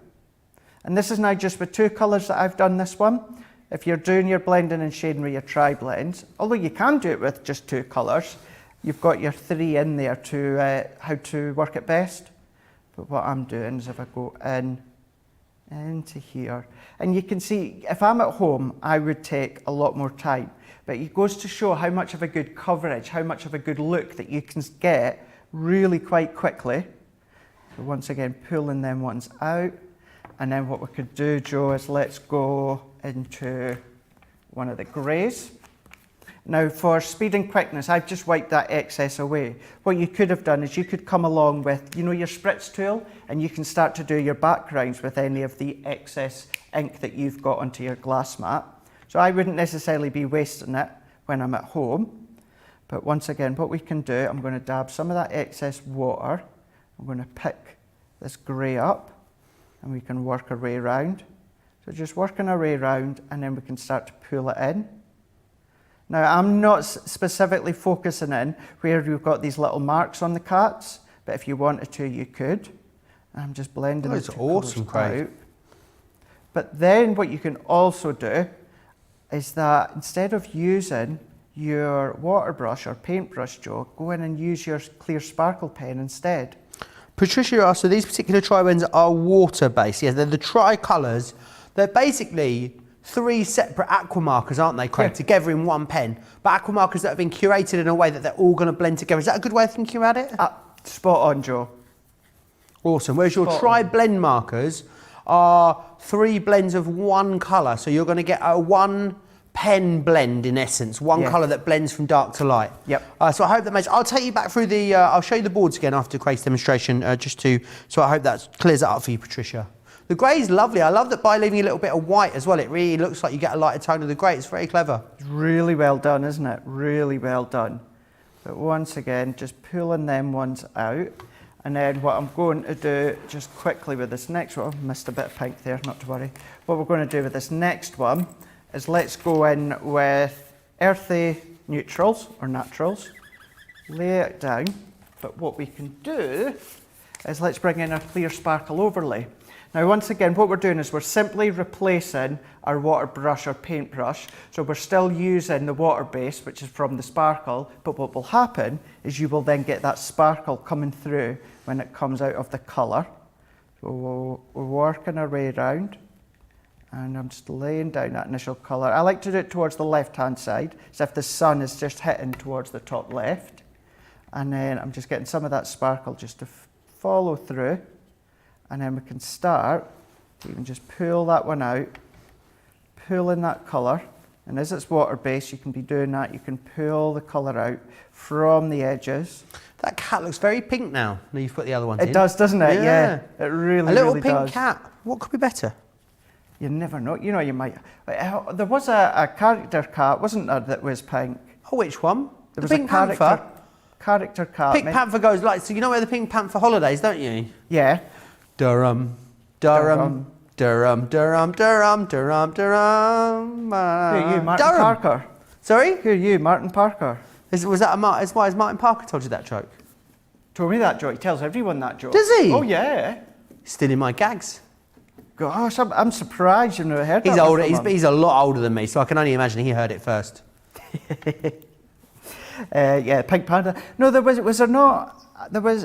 And this is now just with two colours that I've done this one. If you're doing your blending and shading with your tri-blends, although you can do it with just two colours, you've got your three in there to how to work it best. But what I'm doing is if I go into here, and you can see, if I'm at home, I would take a lot more time. But it goes to show how much of a good coverage, how much of a good look that you can get really quite quickly. So once again, pulling them ones out. And then what we could do, Joe, is let's go into one of the greys. Now for speed and quickness, I've just wiped that excess away. What you could have done is you could come along with, you know, your spritz tool, and you can start to do your backgrounds with any of the excess ink that you've got onto your glass mat. So I wouldn't necessarily be wasting it when I'm at home. But once again, what we can do, I'm going to dab some of that excess water. I'm going to pick this grey up, and we can work our way around. So just working our way around, and then we can start to pull it in. Now I'm not specifically focusing in where we've got these little marks on the cats, but if you wanted to, you could. And I'm just blending That's the two awesome, colours Craig. out. But then what you can also do is that instead of using your water brush or paintbrush, Joe, go in and use your clear sparkle pen instead. Patricia asked, so these particular tri-blends are water-based. Yeah, they're the tri-colours. They're basically three separate aqua markers, aren't they, Craig, Yeah. together in one pen? But aqua markers that have been curated in a way that they're all going to blend together. Is that a good way of thinking about it? Spot on, Joe. Awesome. Whereas your Spot on. tri-blend markers are three blends of one colour. So you're going to get a one pen blend in essence, one Yeah. colour that blends from dark to light. Yep. So I hope that makes. I'll take you back through the. I'll show you the boards again after Craig's demonstration, So I hope that clears it up for you, Patricia. The grey is lovely. I love that by leaving a little bit of white as well. It really looks like you get a lighter tone of the grey. It's very clever. It's really well done, isn't it? Really well done. But once again, just pulling them ones out. And then what I'm going to do just quickly with this next one, missed a bit of pink there, not to worry. What we're going to do with this next one is let's go in with earthy neutrals or naturals, lay it down. But what we can do is let's bring in our clear sparkle overlay. Now once again, what we're doing is we're simply replacing our water brush or paintbrush. So we're still using the water base, which is from the sparkle, but what will happen is you will then get that sparkle coming through when it comes out of the colour. So we're working our way around, and I'm just laying down that initial colour. I like to do it towards the left-hand side, as if the sun is just hitting towards the top left. And then I'm just getting some of that sparkle just to follow through. And then we can start You can just pull that one out, pull in that colour, and as it's water-based, you can be doing that. You can pull the colour out from the edges. That cat looks very pink now. Now you've put the other ones in. It does, doesn't it? Yeah. It really, A little really pink does. cat. What could be better? You never know. You know, you might. There was a character cat, wasn't there, that was pink? Oh, which one? There The was Pink a character, Panther. character cat. Pink Panther goes like, so you know where the Pink Panther holidays, don't you? Yeah. Durham, Durham, Durham, Durham, Durham, Durham, Durham. Who are you, Martin Durham. Parker? Sorry? Who are you, Martin Parker? Was that why has Martin Parker told you that joke? Told me that joke. He tells everyone that joke. Does he? Oh, yeah. Still in my gags. Gosh, I'm surprised you've never heard He's that older. before, He's a lot older than me, so I can only imagine he heard it first. Yeah, Pink Panther. No, was there not? There was,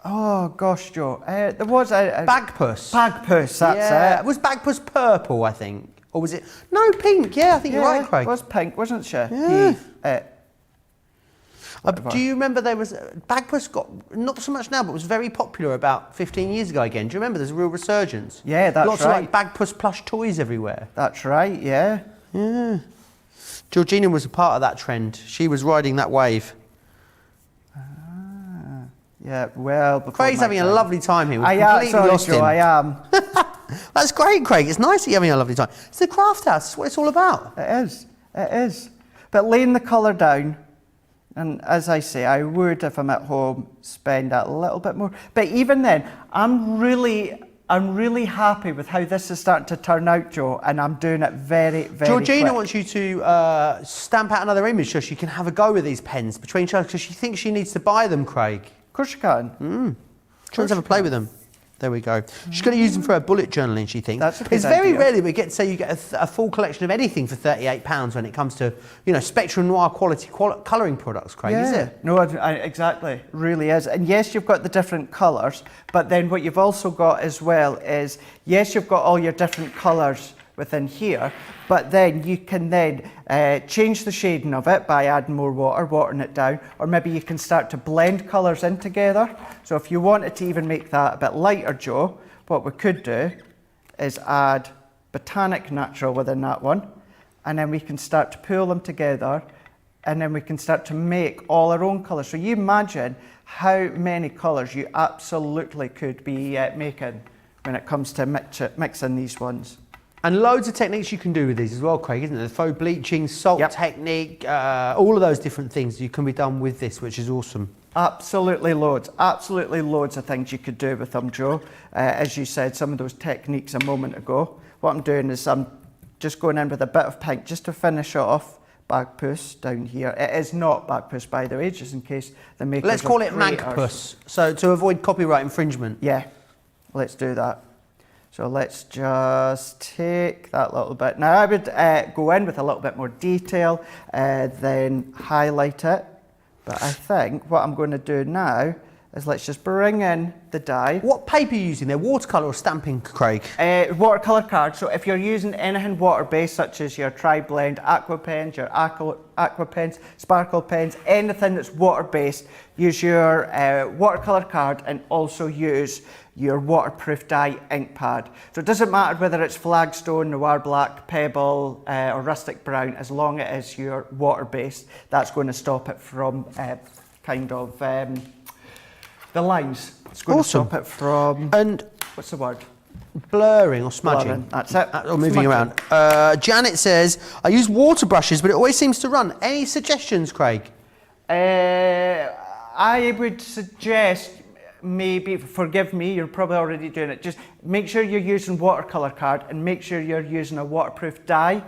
oh gosh, Joe. There was a Bagpuss. Bagpuss, that's Yeah. it. Was Bagpuss purple, I think? Or was it? No, pink. Yeah, I think you're right, Craig. It was pink, wasn't she? Yeah. Whatever. Do you remember there was Bagpuss got not so much now, but was very popular about 15 years ago again. Do you remember? There's a real resurgence. Yeah, that's Lots right. of like Bagpuss plush toys everywhere. That's right, yeah. Yeah. Georgina was a part of that trend. She was riding that wave. Yeah, well, before Craig's my having a time. lovely time here. We've I am, completely sorry, lost Joe, him. I am. That's great, Craig. It's nice that you're having a lovely time. It's the craft house. That's what it's all about. It is. But laying the colour down, and as I say, I would, if I'm at home, spend a little bit more. But even then, I'm really happy with how this is starting to turn out, Joe, and I'm doing it very, very Georgina quick. wants you to stamp out another image so she can have a go with these pens between shows because she thinks she needs to buy them, Craig. Of course you can. She wants to have a play with them. There we go. She's going to use them for her bullet journaling, she thinks. That's a good It's very idea. rare that we get to say you get a full collection of anything for £38 when it comes to, Spectrum Noir quality colouring products, Craig, is it? No, exactly. Really is. And yes, you've got the different colours, but then what you've also got as well is, yes, you've got all your different colours within here, but then you can then change the shading of it by adding more water, watering it down, or maybe you can start to blend colours in together. So if you wanted to even make that a bit lighter, Joe, what we could do is add Botanic Natural within that one, and then we can start to pull them together, and then we can start to make all our own colours. So you imagine how many colours you absolutely could be making when it comes to mixing these ones. And loads of techniques you can do with these as well, Craig, isn't there? The faux bleaching, salt Yep. technique, all of those different things you can be done with this, which is awesome. Absolutely loads of things you could do with them, Joe. As you said, some of those techniques a moment ago. What I'm doing is I'm just going in with a bit of pink just to finish off Bagpuss down here. It is not Bagpuss, by the way, just in case the makers Let's call of it creators- Magpuss, so to avoid copyright infringement. Yeah, let's do that. So let's just take that little bit. Now I would go in with a little bit more detail, then highlight it. But I think what I'm going to do now is let's just bring in the dye. What paper are you using there? Watercolour or stamping, Craig? Watercolour card. So if you're using anything water-based, such as your tri-blend aqua pens, your aqua pens, sparkle pens, anything that's water-based, use your watercolour card and also use your waterproof dye ink pad. So it doesn't matter whether it's Flagstone, Noir Black, Pebble or Rustic Brown, as long as it's your water-based, that's going to stop it from the lines. It's going Awesome. to stop it from, And what's the word? blurring or smudging. Blurring, that's it. Or moving Smudging. around. Janet says, I use water brushes, but it always seems to run. Any suggestions, Craig? I would suggest, maybe, forgive me, you're probably already doing it, just make sure you're using watercolour card and make sure you're using a waterproof dye.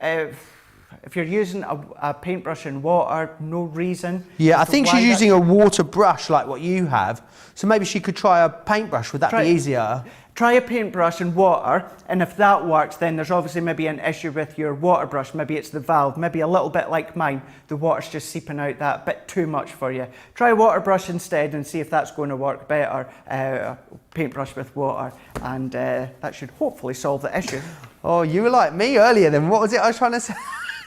If you're using a paintbrush in water, no reason. Yeah, I as to think why she's that- using a water brush like what you have. So maybe she could try a paintbrush. Would that Try- be easier? Try a paintbrush in water, and if that works, then there's obviously maybe an issue with your water brush. Maybe it's the valve, maybe a little bit like mine. The water's just seeping out that bit too much for you. Try a water brush instead and see if that's going to work better. Paintbrush with water, and that should hopefully solve the issue. Oh, you were like me earlier then. What was it I was trying to say?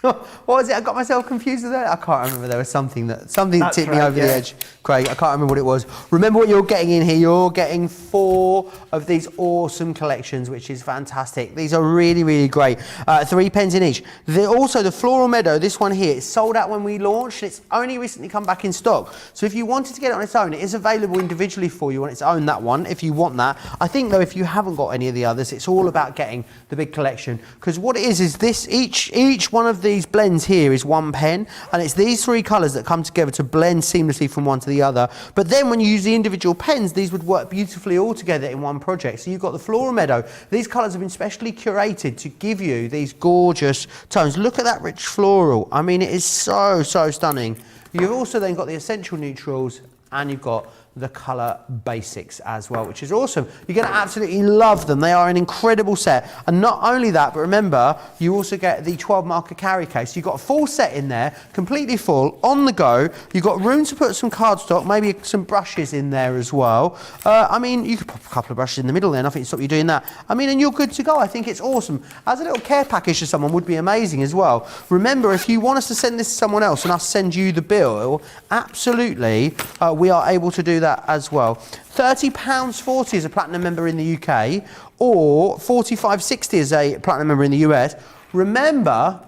What was it? I got myself confused with that. I can't remember. There was something that That's tipped me right, over the yeah. edge, Craig. I can't remember what it was. Remember what you're getting in here. You're getting 4 of these awesome collections, which is fantastic. These are really, really great. 3 pens in each. Also, the Floral Meadow, this one here, it's sold out when we launched. It's only recently come back in stock. So if you wanted to get it on its own, it is available individually for you on its own, that one, if you want that. I think, though, if you haven't got any of the others, it's all about getting the big collection. Because what it is this, each one of these blends here is 1 pen, and it's these 3 colours that come together to blend seamlessly from one to the other. But then when you use the individual pens, these would work beautifully all together in one project. So you've got the Floral Meadow. These colours have been specially curated to give you these gorgeous tones. Look at that rich floral. I mean, it is so, so stunning. You've also then got the Essential Neutrals, and you've got the colour basics as well, which is awesome. You're going to absolutely love them. They are an incredible set. And not only that, but remember, you also get the 12 marker carry case. You've got a full set in there, completely full, on the go. You've got room to put some cardstock, maybe some brushes in there as well. I mean, you could pop a couple of brushes in the middle there, nothing to stop you doing that. I mean, and you're good to go. I think it's awesome. As a little care package to someone would be amazing as well. Remember, if you want us to send this to someone else and us send you the bill, absolutely, we are able to do that as well. £30.40 as a platinum member in the UK, or £45.60 as a platinum member in the US. Remember,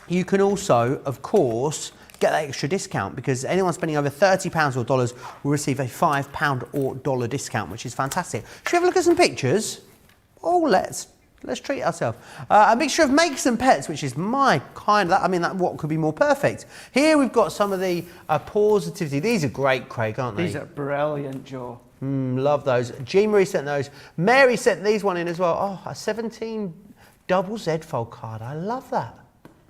you can also, of course, get that extra discount, because anyone spending over £30 or dollars will receive a £5 or dollar discount, which is fantastic. Should we have a look at some pictures? Oh, let's treat ourselves. A mixture of makes and pets, which is my kind of, what could be more perfect? Here we've got some of the Positivity. These are great, Craig, aren't they? These are brilliant, Joe. Love those. Jean Marie sent those. Mary sent these one in as well. Oh, a 17 double Z fold card. I love that.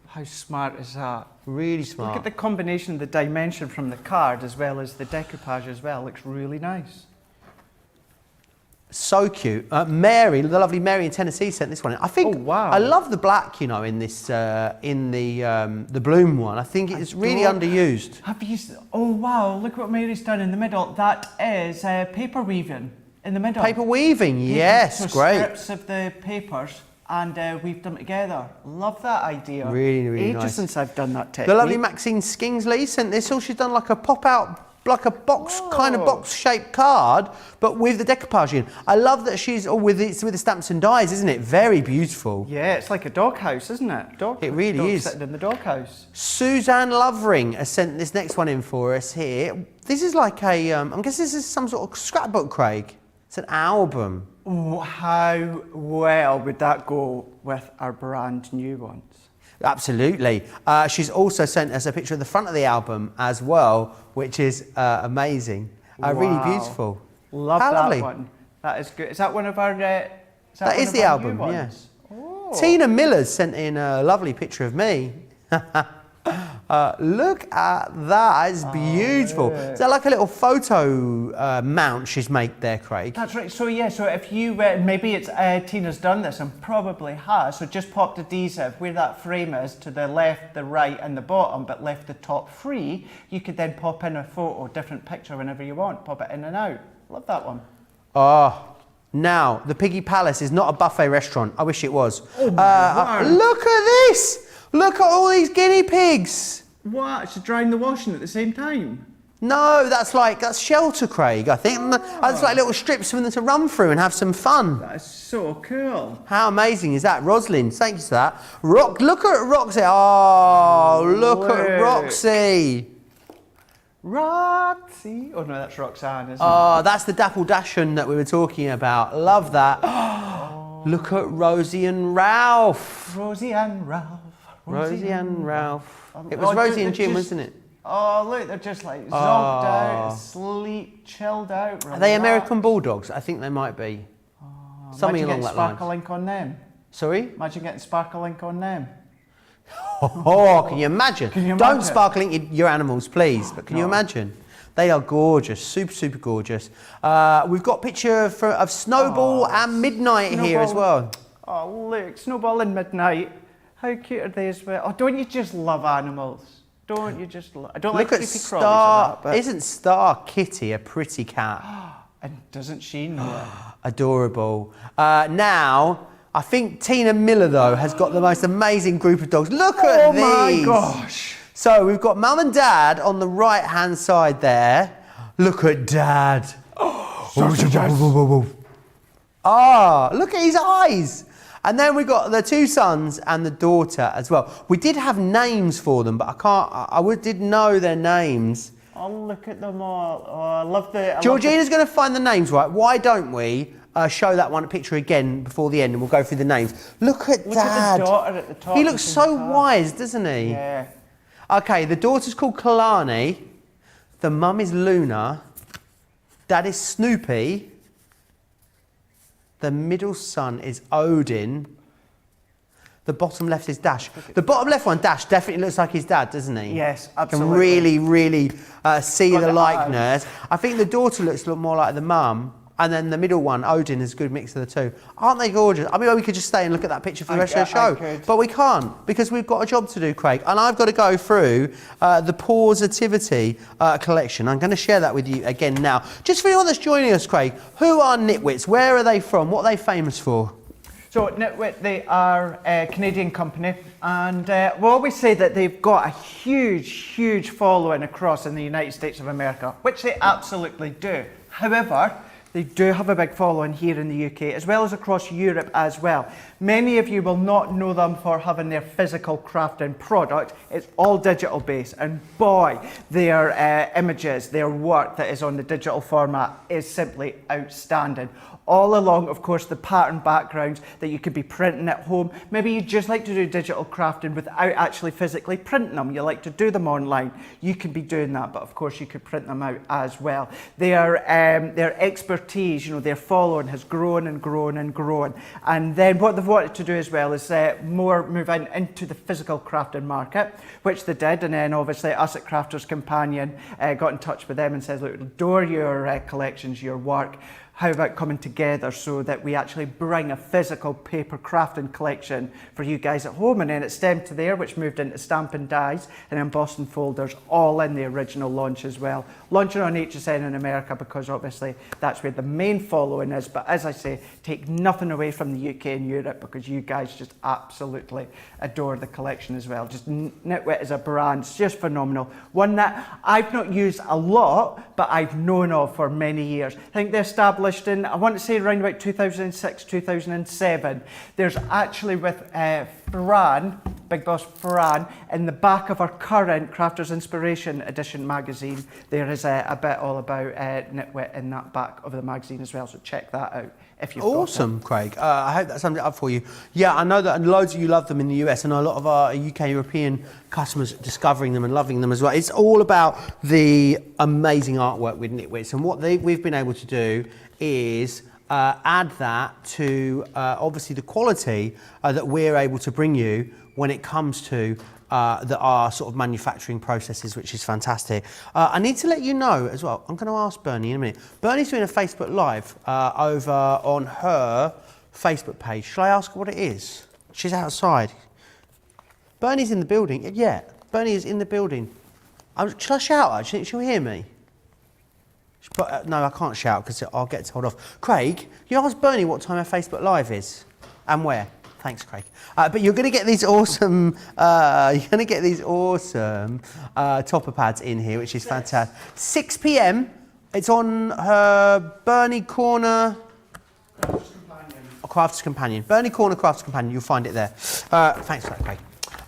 How smart is that? Really smart. Look at the combination of the dimension from the card as well as the decoupage as well. Looks really nice. So cute. Mary, the lovely Mary in Tennessee sent this one in. I think, oh, wow. I love the black, you know, in this, in the Bloom one. I think it's really underused. Have you, oh wow, look what Mary's done in the middle. That is paper weaving in the middle. Paper weaving, yes, so great. Strips of the papers and weaved them together. Love that idea. Really, really Ages nice. since I've done that technique. The lovely Maxine Skingsley sent this. So she's done like a pop-out, like a box, kind of box-shaped card, but with the decoupage in. I love that she's with the stamps and dies, isn't it? Very beautiful. Yeah, it's like a doghouse, isn't it? It really is. Sitting in the doghouse. Suzanne Lovering has sent this next one in for us here. This is like a, I'm guessing this is some sort of scrapbook, Craig. It's an album. Oh, how well would that go with our brand new ones? Absolutely. She's also sent us a picture of the front of the album as well, which is amazing. Really Wow. beautiful. Love How that lovely. one. That is good. Is that one of our? That is the album, yes. Oh. Tina Miller's sent in a lovely picture of me. Look at that, it's beautiful. Is that like a little photo mount she's made there, Craig? That's right. So yeah, so if you, maybe it's Tina's done this and probably has, so just pop the adhesive where that frame is to the left, the right and the bottom, but left the top free. You could then pop in a photo, different picture whenever you want, pop it in and out. Love that one. Oh, now, the Piggy Palace is not a buffet restaurant. I wish it was. Oh, wow. Look at this! Look at all these guinea pigs! What? So drying the washing at the same time? No, that's shelter, Craig, I think. That's like little strips for them to run through and have some fun. That is so cool. How amazing is that? Rosalind, thank you for that. Look at Roxy. Oh, look at Roxy. Roxy. Oh no, that's Roxanne, isn't it? Oh, that's the Dapple Dachshund that we were talking about. Love that. Look at Rosie and Ralph. Rosie and Ralph. Rosie and Ralph. It was Rosie and Jim, wasn't it? Oh, look, they're just like zonked out, asleep, chilled out. Are they American Bulldogs? I think they might be. Something along that line. Sparkle ink on them. Sorry? Imagine getting sparkle ink on them. Oh, can you imagine? Can you Don't imagine? sparkle ink your animals, please. But can you imagine? They are gorgeous, super, super gorgeous. We've got a picture of Snowball and Midnight here as well. Oh, look, Snowball and Midnight. How cute are they as well? Oh, don't you just love animals? Don't you just love... I don't Look like at creepy crawlies Star. and that, but... Isn't Star Kitty a pretty cat? And doesn't she know it? Adorable. Now, I think Tina Miller, though, has got the most amazing group of dogs. Look at these. Oh my gosh. So we've got Mum and Dad on the right-hand side there. Look at Dad. Ah, look at his eyes. And then we've got the two sons and the daughter as well. We did have names for them, but I did know their names. Oh, look at them all. Oh, I love the... Georgina's going to find the names, right? Why don't we show that one picture again before the end and we'll go through the names. Look at Dad. Look at the daughter at the top. He looks so wise, doesn't he? Yeah. Okay, the daughter's called Kalani. The mum is Luna. Dad is Snoopy. The middle son is Odin. The bottom left is Dash. The bottom left one, Dash, definitely looks like his dad, doesn't he? Yes, You absolutely. can really, really see Got the the likeness. I think the daughter looks a lot more like the mum. And then the middle one, Odin, is a good mix of the two. Aren't they gorgeous? I mean, we could just stay and look at that picture for the rest of the show. But we can't, because we've got a job to do, Craig. And I've got to go through the Positivity collection. I'm going to share that with you again now. Just for anyone that's joining us, Craig, who are Nitwits? Where are they from? What are they famous for? So Nitwit, they are a Canadian company, and we always say that they've got a huge, huge following across in the United States of America, which they absolutely do. However, they do have a big following here in the UK, as well as across Europe as well. Many of you will not know them for having their physical crafting product. It's all digital based, and boy, their images, their work that is on the digital format is simply outstanding. All along, of course, the pattern backgrounds that you could be printing at home. Maybe you just like to do digital crafting without actually physically printing them. You like to do them online. You can be doing that, but of course you could print them out as well. Their expertise, their following has grown and grown and grown. And then what they've wanted to do as well is move into the physical crafting market, which they did. And then obviously us at Crafters Companion got in touch with them and says, look, adore your collections, your work. How about coming together so that we actually bring a physical paper crafting collection for you guys at home? And then it stemmed to there, which moved into stamp and dies and embossing folders, all in the original launch as well. Launching on HSN in America because obviously that's where the main following is. But as I say, take nothing away from the UK and Europe because you guys just absolutely adore the collection as well. Just Nitwit as a brand, it's just phenomenal. One that I've not used a lot, but I've known of for many years. I think they established in, I want to say around about 2006, 2007. There's actually with Fran, Big Boss Fran, in the back of our current Crafters Inspiration Edition magazine, there is a bit all about Nitwit in that back of the magazine as well, so check that out. If you've Awesome, Craig. I hope that sums it up for you. Yeah, I know that loads of you love them in the US, and a lot of our UK European customers discovering them and loving them as well. It's all about the amazing artwork with Nitwits, and what we've been able to do is add that to obviously the quality that we're able to bring you when it comes to our sort of manufacturing processes, which is fantastic. I need to let you know as well, I'm going to ask Bernie in a minute. Bernie's doing a Facebook Live over on her Facebook page. Shall I ask her what it is? She's outside. Bernie's in the building. Yeah, Bernie is in the building. Shall I shout her? Do you think she'll hear me? No, I can't shout because I'll get told off. Craig, you ask Bernie what time her Facebook Live is and where. Thanks, Craig. But you're going to get these awesome, topper pads in here, which is fantastic. 6 p.m. It's on her Bernie Corner Crafters Companion. Bernie Corner Crafters Companion. You'll find it there. Thanks, Craig.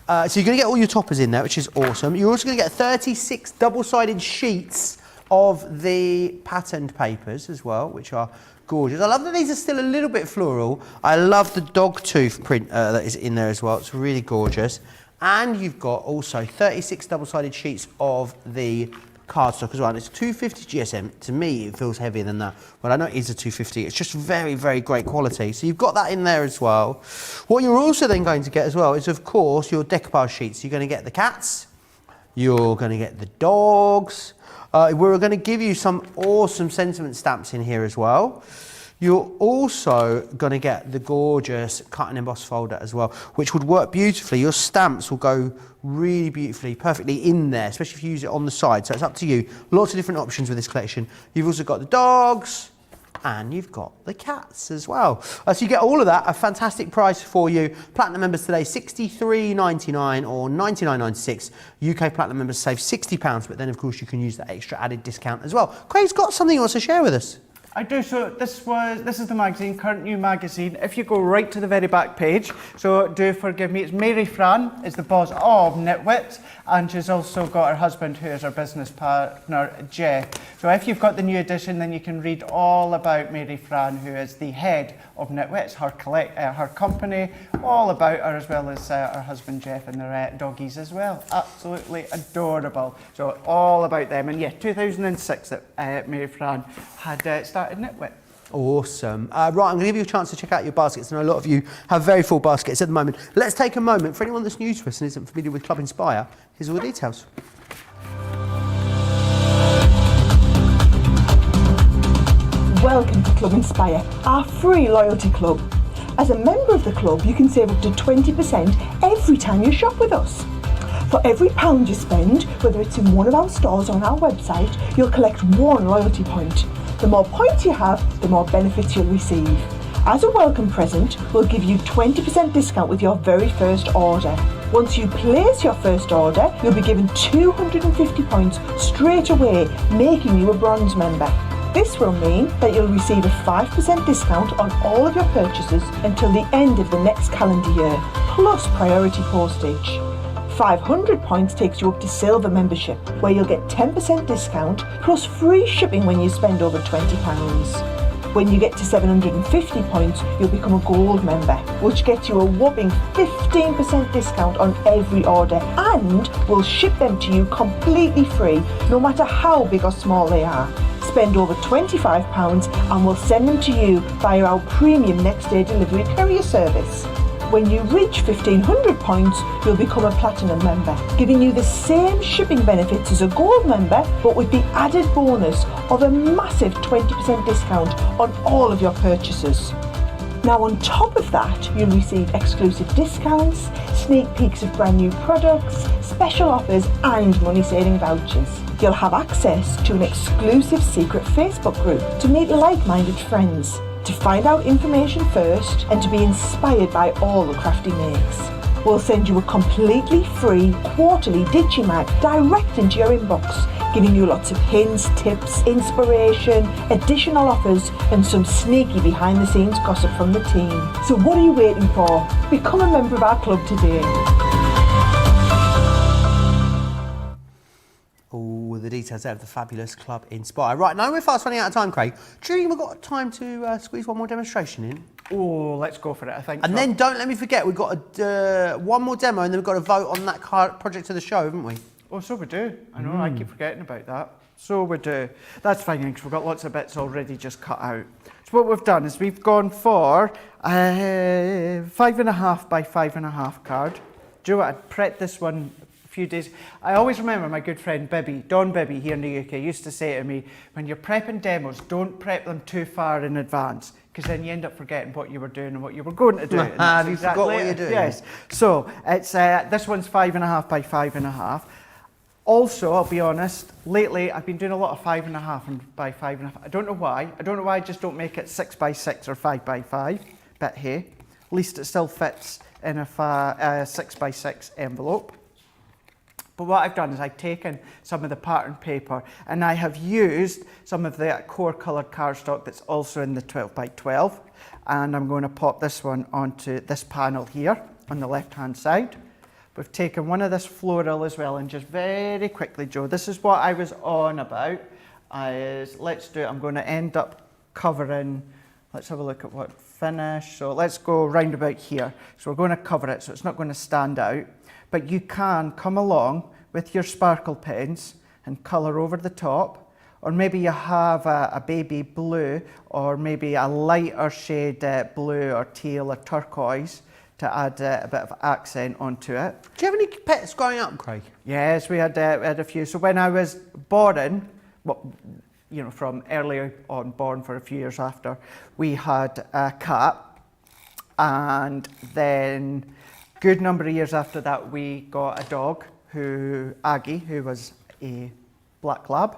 So you're going to get all your toppers in there, which is awesome. You're also going to get 36 double-sided sheets of the patterned papers as well, which are gorgeous. I love that these are still a little bit floral. I love the dog tooth print that is in there as well. It's really gorgeous. And you've got also 36 double-sided sheets of the cardstock as well. And it's 250 GSM. To me, it feels heavier than that. But I know it is a 250. It's just very, very great quality. So you've got that in there as well. What you're also then going to get as well is, of course, your decoupage sheets. You're going to get the cats. You're going to get the dogs. We're going to give you some awesome sentiment stamps in here as well. You're also going to get the gorgeous cut and emboss folder as well, which would work beautifully. Your stamps will go really beautifully, perfectly in there, especially if you use it on the side. So it's up to you. Lots of different options with this collection. You've also got the dogs, and you've got the cats as well. So you get all of that, a fantastic price for you. Platinum members today, $63.99 or $99.96. UK Platinum members save £60, but then of course you can use that extra added discount as well. Craig's got something he wants to share with us. I do. So this is the magazine, Current New Magazine. If you go right to the very back page, so do forgive me, it's Mary Fran is the boss of Nitwit, and she's also got her husband who is her business partner, Jeff. So if you've got the new edition, then you can read all about Mary Fran, who is the head of Nitwit. It's her company, all about her, as well as her husband Jeff and their doggies as well. Absolutely adorable. So all about them. And yeah, 2006 that Mary Fran had started Nitwit. Awesome. Right, I'm going to give you a chance to check out your baskets. I know a lot of you have very full baskets at the moment. Let's take a moment. For anyone that's new to us and isn't familiar with Club Inspire, here's all the details. Welcome to Club Inspire, our free loyalty club. As a member of the club, you can save up to 20% every time you shop with us. For every £1 you spend, whether it's in one of our stores or on our website, you'll collect 1 loyalty point. The more points you have, the more benefits you'll receive. As a welcome present, we'll give you 20% discount with your very first order. Once you place your first order, you'll be given 250 points straight away, making you a bronze member. This will mean that you'll receive a 5% discount on all of your purchases until the end of the next calendar year, plus priority postage. 500 points takes you up to silver membership, where you'll get 10% discount plus free shipping when you spend over £20. When you get to 750 points, you'll become a gold member, which gets you a whopping 15% discount on every order, and we'll ship them to you completely free, no matter how big or small they are. Spend over £25 and we'll send them to you via our premium next day delivery courier service. When you reach 1500 points, you'll become a platinum member, giving you the same shipping benefits as a gold member, but with the added bonus of a massive 20% discount on all of your purchases. Now on top of that, you'll receive exclusive discounts, sneak peeks of brand new products, special offers and money saving vouchers. You'll have access to an exclusive secret Facebook group to meet like-minded friends, to find out information first and to be inspired by all the crafty makes. We'll send you a completely free quarterly Digimag direct into your inbox, giving you lots of hints, tips, inspiration, additional offers and some sneaky behind the scenes gossip from the team. So what are you waiting for? Become a member of our club today. All the details out of the fabulous Club Inspire. Right, now we're fast running out of time, Craig. Do you think we've got time to squeeze one more demonstration in? Oh, let's go for it, I think. And then don't let me forget, we've got one more demo and then we've got to vote on that project of the show, haven't we? Oh, so we do. I know, I keep forgetting about that. So we do. That's fine, because we've got lots of bits already just cut out. So what we've done is we've gone for 5.5 by 5.5 card. Do you know what? I prepped this one few days. I always remember my good friend Bibby, Don Bibby here in the UK, used to say to me, when you're prepping demos, don't prep them too far in advance, because then you end up forgetting what you were doing and what you were going to do. Have you forgot what you're doing? Yes. So it's this one's 5.5 by 5.5. Also, I'll be honest, lately I've been doing a lot of 5.5 and by 5.5. I don't know why. I don't know why I just don't make it 6 by 6 or 5 by 5. But hey, at least it still fits in a 6 by 6 envelope. But what I've done is I've taken some of the pattern paper and I have used some of the core coloured cardstock that's also in the 12 by 12. And I'm going to pop this one onto this panel here on the left hand side. We've taken one of this floral as well, and just very quickly, Joe, this is what I was on about, is let's do it. I'm going to end up covering, let's have a look at what finish. So let's go round about here. So we're going to cover it so it's not going to stand out. But you can come along with your sparkle pens and colour over the top, or maybe you have a baby blue, or maybe a lighter shade blue or teal or turquoise to add a bit of accent onto it. Do you have any pets growing up, Craig? Yes, we had a few. So when I was born, well, you know, from early on, born for a few years after, we had a cat, and then good number of years after that, we got a dog, Aggie, who was a black lab.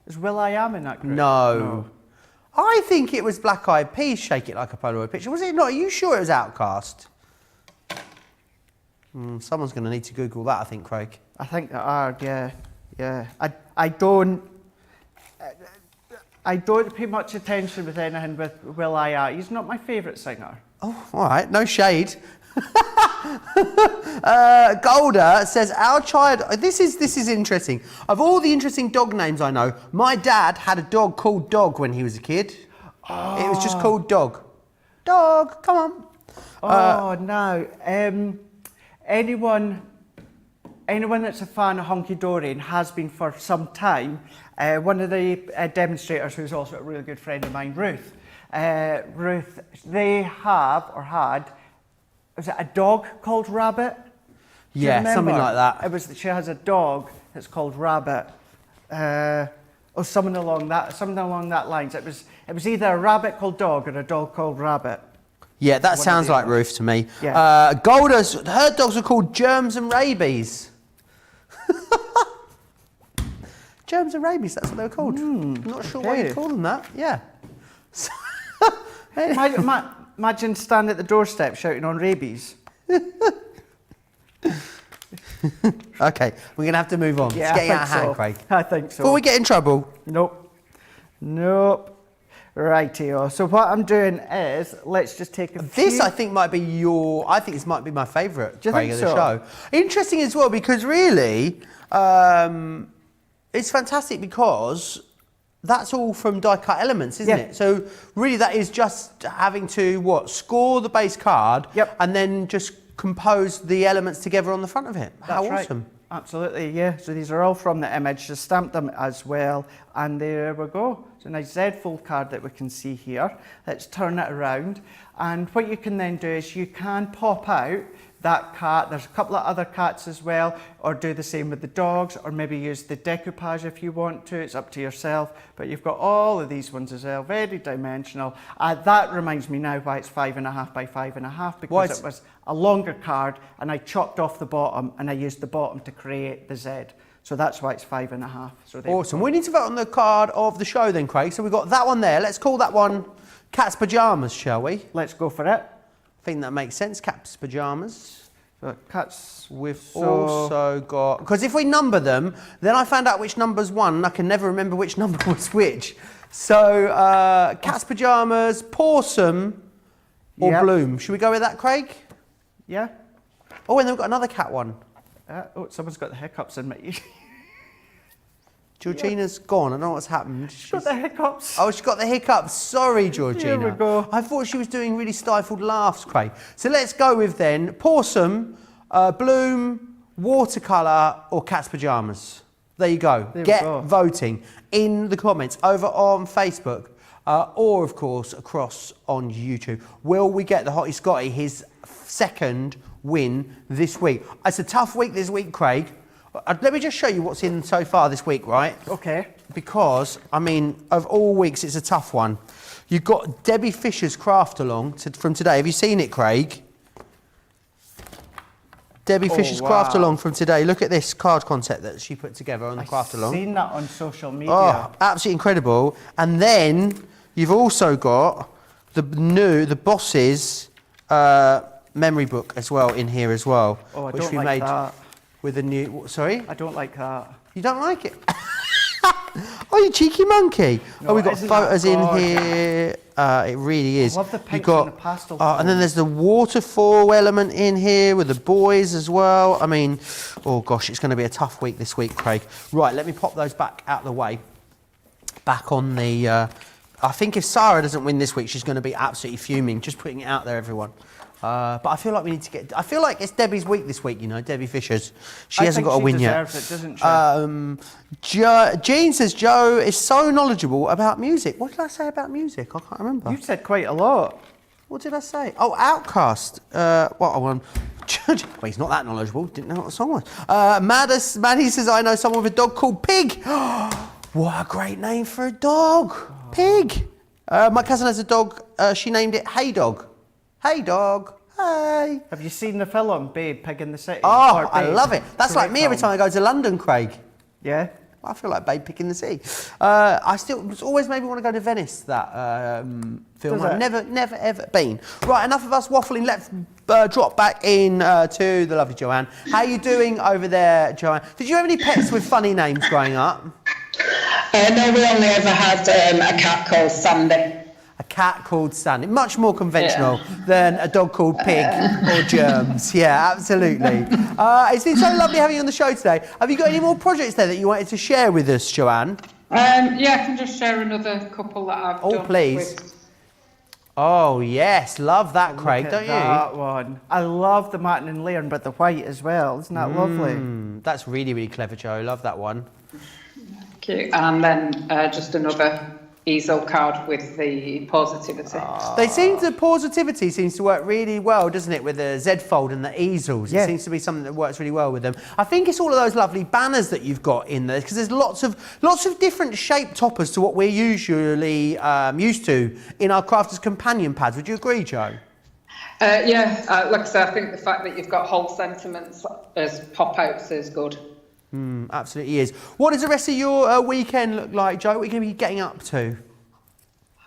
Is Will.i.am in that group? No. I think it was Black Eyed Peas, Shake It Like a Polaroid Picture. Was it not? Are you sure it was Outkast? Someone's going to need to Google that, I think, Craig. I think they are, yeah. I don't pay much attention with anything with Will.i.am. He's not my favourite singer. Oh, all right, no shade. Golda says, our child, this is interesting. Of all the interesting dog names I know, my dad had a dog called Dog when he was a kid. It was just called Dog. Dog, come on. No. Anyone that's a fan of Hunky Dory and has been for some time, one of the demonstrators who's also a really good friend of mine, Ruth, they have or had, was it a dog called Rabbit? Do you Yeah, remember? something like that. She has a dog that's called Rabbit. Or something along that lines. It was either a rabbit called Dog or a dog called Rabbit. Yeah, that sounds like Ruth to me. Yeah. Golda's, her dogs are called Germs and Rabies. Germs and Rabies, that's what they were called. Not sure why you call them that. Yeah. Imagine standing at the doorstep shouting on rabies. Okay, we're going to have to move on. Yeah, it's getting I out of think hand, so. Craig. I think so. Before we get in trouble. Nope. Rightio. So what I'm doing is, let's just take a This, few... I think, might be this might be my favourite, Do you Craig, think of the show. Interesting as well, because really, it's fantastic because that's all from die-cut elements, isn't it? So really that is just having to, score the base card and then just compose the elements together on the front of it. How awesome. Right. Absolutely, yeah. So these are all from the image, just stamped them as well. And there we go. It's a nice Z fold card that we can see here. Let's turn it around. And what you can then do is you can pop out that cat. There's a couple of other cats as well, or do the same with the dogs, or maybe use the decoupage if you want to. It's up to yourself. But you've got all of these ones as well, very dimensional. That reminds me now why it's 5.5 by 5.5, because it was a longer card and I chopped off the bottom and I used the bottom to create the Z. So that's why it's 5.5. So awesome. We need to vote on the card of the show then, Craig. So we've got that one there. Let's call that one Cat's Pyjamas, shall we? Let's go for it. I think that makes sense. Cat's Pyjamas. So cats. We've also got... Because if we number them, then I found out which number's one and I can never remember which number was which. So, Cat's Pyjamas, Pawsome or Bloom. Should we go with that, Craig? Yeah. Oh, and then we've got another cat one. Someone's got the hiccups in my ear. Georgina's gone. I don't know what's happened. She's got the hiccups. Oh, she's got the hiccups. Sorry, Georgina. Here we go. I thought she was doing really stifled laughs, Craig. So let's go with then Pawsome, Bloom, Watercolour or Cat's Pyjamas. There you go. Get voting in the comments over on Facebook or, of course, across on YouTube. Will we get the Hottie Scotty his second win this week? It's a tough week this week, Craig. Let me just show you what's in so far this week, right? Okay. Because, I mean, of all weeks, it's a tough one. You've got Debbie Fisher's craft along from today. Have you seen it, Craig? Debbie Fisher's craft along from today. Look at this card concept that she put together on the craft along. I've seen that on social media. Oh, absolutely incredible. And then you've also got the Boss's memory book as well in here as well. Oh, I which don't we like made that. With a new... Sorry? I don't like that. You don't like it? Oh, you cheeky monkey. No, we've got photos in here. It really is. I love the pinks and the pastel and then there's the waterfall element in here with the boys as well. I mean, oh gosh, it's going to be a tough week this week, Craig. Right, let me pop those back out of the way. Back on the... I think if Sarah doesn't win this week, she's going to be absolutely fuming. Just putting it out there, everyone. But I feel like we need to get... I feel like it's Debbie's week this week, you know, Debbie Fisher's. She hasn't got a win yet. She deserves it, doesn't she? Jean says, Joe is so knowledgeable about music. What did I say about music? I can't remember. You said quite a lot. What did I say? Oh, Outcast. Well, he's not that knowledgeable. Didn't know what the song was. Maddie says, I know someone with a dog called Pig. What a great name for a dog. Pig. My cousin has a dog. She named it Hey Dog. Hey dog, hey. Have you seen the film, Babe, Pig in the City? Oh, I love it. That's like me every time I go to London, Craig. Yeah? I feel like Babe Picking the Sea. It's always made me want to go to Venice, that film. Does I've it? never, ever been. Right, enough of us waffling. Let's drop back in to the lovely Joanne. How are you doing over there, Joanne? Did you have any pets with funny names growing up? No, we only ever had a cat called Sandy. A cat called Sandy. Much more conventional than a dog called Pig or Germs. Yeah, absolutely. It's been so lovely having you on the show today. Have you got any more projects there that you wanted to share with us, Joanne? Yeah, I can just share another couple that I've done. Oh, please. Oh, yes. Love that, Craig, Look at don't that one. I love the matten and layering, but the white as well. Isn't that lovely? you? That's really, really clever, Joe. Love that one. Cute. And then just another easel card with the positivity. The positivity seems to work really well, doesn't it, with the Z fold and the easels? Yeah. It seems to be something that works really well with them. I think it's all of those lovely banners that you've got in there, because there's lots of different shaped toppers to what we're usually used to in our Crafters Companion pads. Would you agree, Joe? Yeah, like I said, I think the fact that you've got whole sentiments as pop-outs is good. Absolutely is. What does the rest of your weekend look like, Joe? What are you going to be getting up to?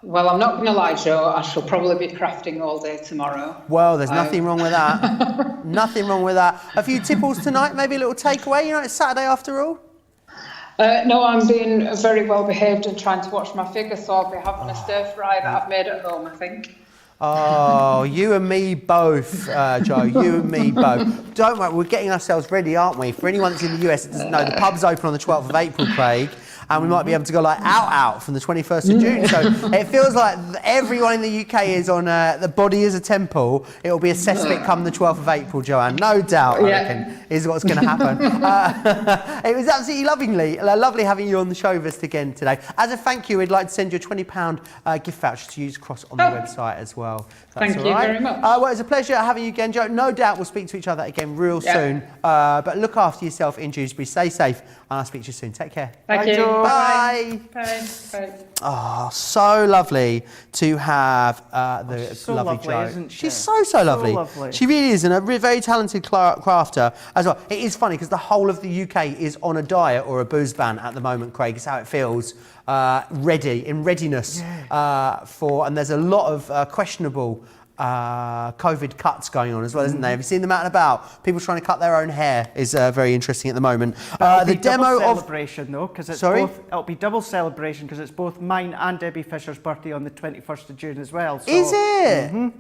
Well, I'm not going to lie, Joe, I shall probably be crafting all day tomorrow. Well, there's nothing wrong with that. Nothing wrong with that. A few tipples tonight, maybe a little takeaway. You know, it's Saturday after all. No, I'm being very well behaved and trying to watch my figure, so I'll be having a stir fry that I've made at home, I think. Oh, you and me both, Joe. You and me both. Don't worry, we're getting ourselves ready, aren't we? For anyone that's in the US that doesn't know, the pub's open on the 12th of April, Craig. And we might be able to go like out from the 21st of June. So it feels like everyone in the UK is on the body as a temple. It'll be a cesspit come the 12th of April, Joanne. No doubt, I reckon, is what's going to happen. It was absolutely lovely having you on the show with us again today. As a thank you, we'd like to send you a £20 gift voucher to use across on the website as well. Thank you very much. Well, it's a pleasure having you again, Joe. No doubt we'll speak to each other again real soon. But look after yourself in Dewsbury. Stay safe, and I'll speak to you soon. Take care. Thank you. Bye. Bye. Bye. Oh, so lovely to have the so lovely lovely, Jo. isn't she? She's so lovely. lovely. She really is, and a very talented crafter as well. It is funny because the whole of the UK is on a diet or a booze ban at the moment, Craig. It's how it feels. Readiness and there's a lot of questionable COVID cuts going on as well, isn't there? Have you seen them out and about? People trying to cut their own hair is very interesting at the moment. The demo celebration though, because it's Sorry? both. It'll be double celebration because it's both mine and Debbie Fisher's birthday on the 21st of June as well. So, is it?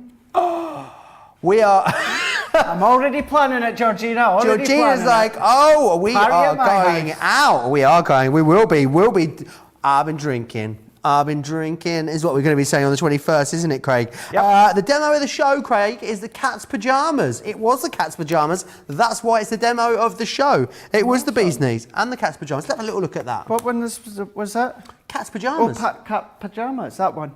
We are. I'm already planning it, Georgina. Georgina's like, oh, we Party are at my going house. out. We are going. We will be. We'll be. I've been drinking is what we're going to be saying on the 21st, isn't it, Craig? Yep. The demo of the show, Craig, is the cat's pyjamas. It was the cat's pyjamas. That's why it's the demo of the show. It was the bee's knees and the cat's pyjamas. Let's have a little look at that. What one was that? Cat's Oh, pyjamas. cat pajamas. That one.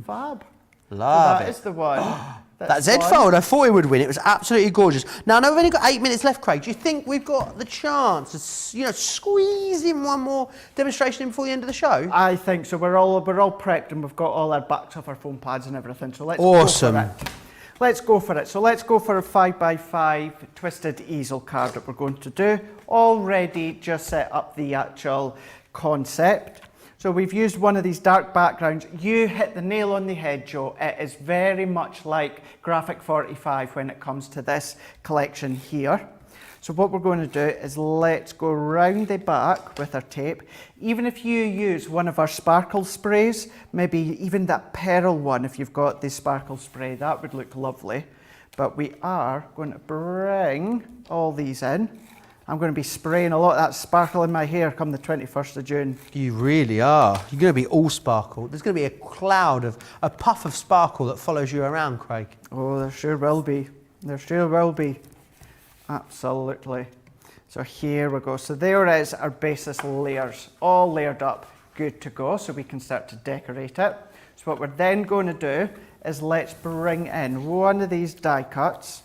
Fab. Love so that it. is the one. That Z fold, I thought it would win. It was absolutely gorgeous. Now, I know we've only got 8 minutes left, Craig. Do you think we've got the chance to, squeeze in one more demonstration in before the end of the show? I think so. We're all prepped and we've got all our backs off our phone pads and everything. So let's Awesome. go for it. Let's go for it. So let's go for a 5x5 twisted easel card that we're going to do. Already just set up the actual concept. So we've used one of these dark backgrounds. You hit the nail on the head, Joe. It is very much like Graphic 45 when it comes to this collection here. So what we're going to do is let's go round the back with our tape. Even if you use one of our sparkle sprays, maybe even that pearl one, if you've got the sparkle spray, that would look lovely. But we are going to bring all these in. I'm going to be spraying a lot of that sparkle in my hair come the 21st of June. You really are. You're going to be all sparkle. There's going to be a puff of sparkle that follows you around, Craig. Oh, there sure will be. There sure will be. Absolutely. So here we go. So there is our basis layers, all layered up, good to go. So we can start to decorate it. So what we're then going to do is let's bring in one of these die cuts,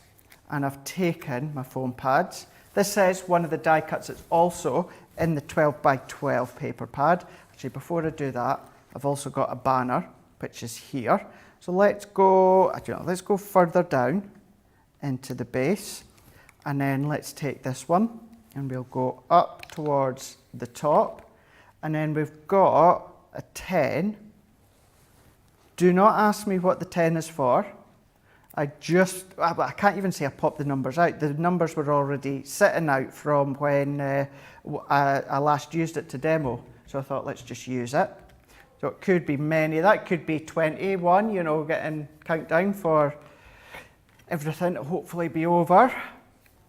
and I've taken my foam pads. This is one of the die cuts that's also in the 12x12 paper pad. Actually, before I do that, I've also got a banner, which is here. So let's go further down into the base, and then let's take this one, and we'll go up towards the top, and then we've got a 10. Do not ask me what the 10 is for. I can't even say I popped the numbers out. The numbers were already sitting out from when I last used it to demo. So I thought, let's just use it. So it could be many. That could be 21, you know, getting countdown for everything to hopefully be over.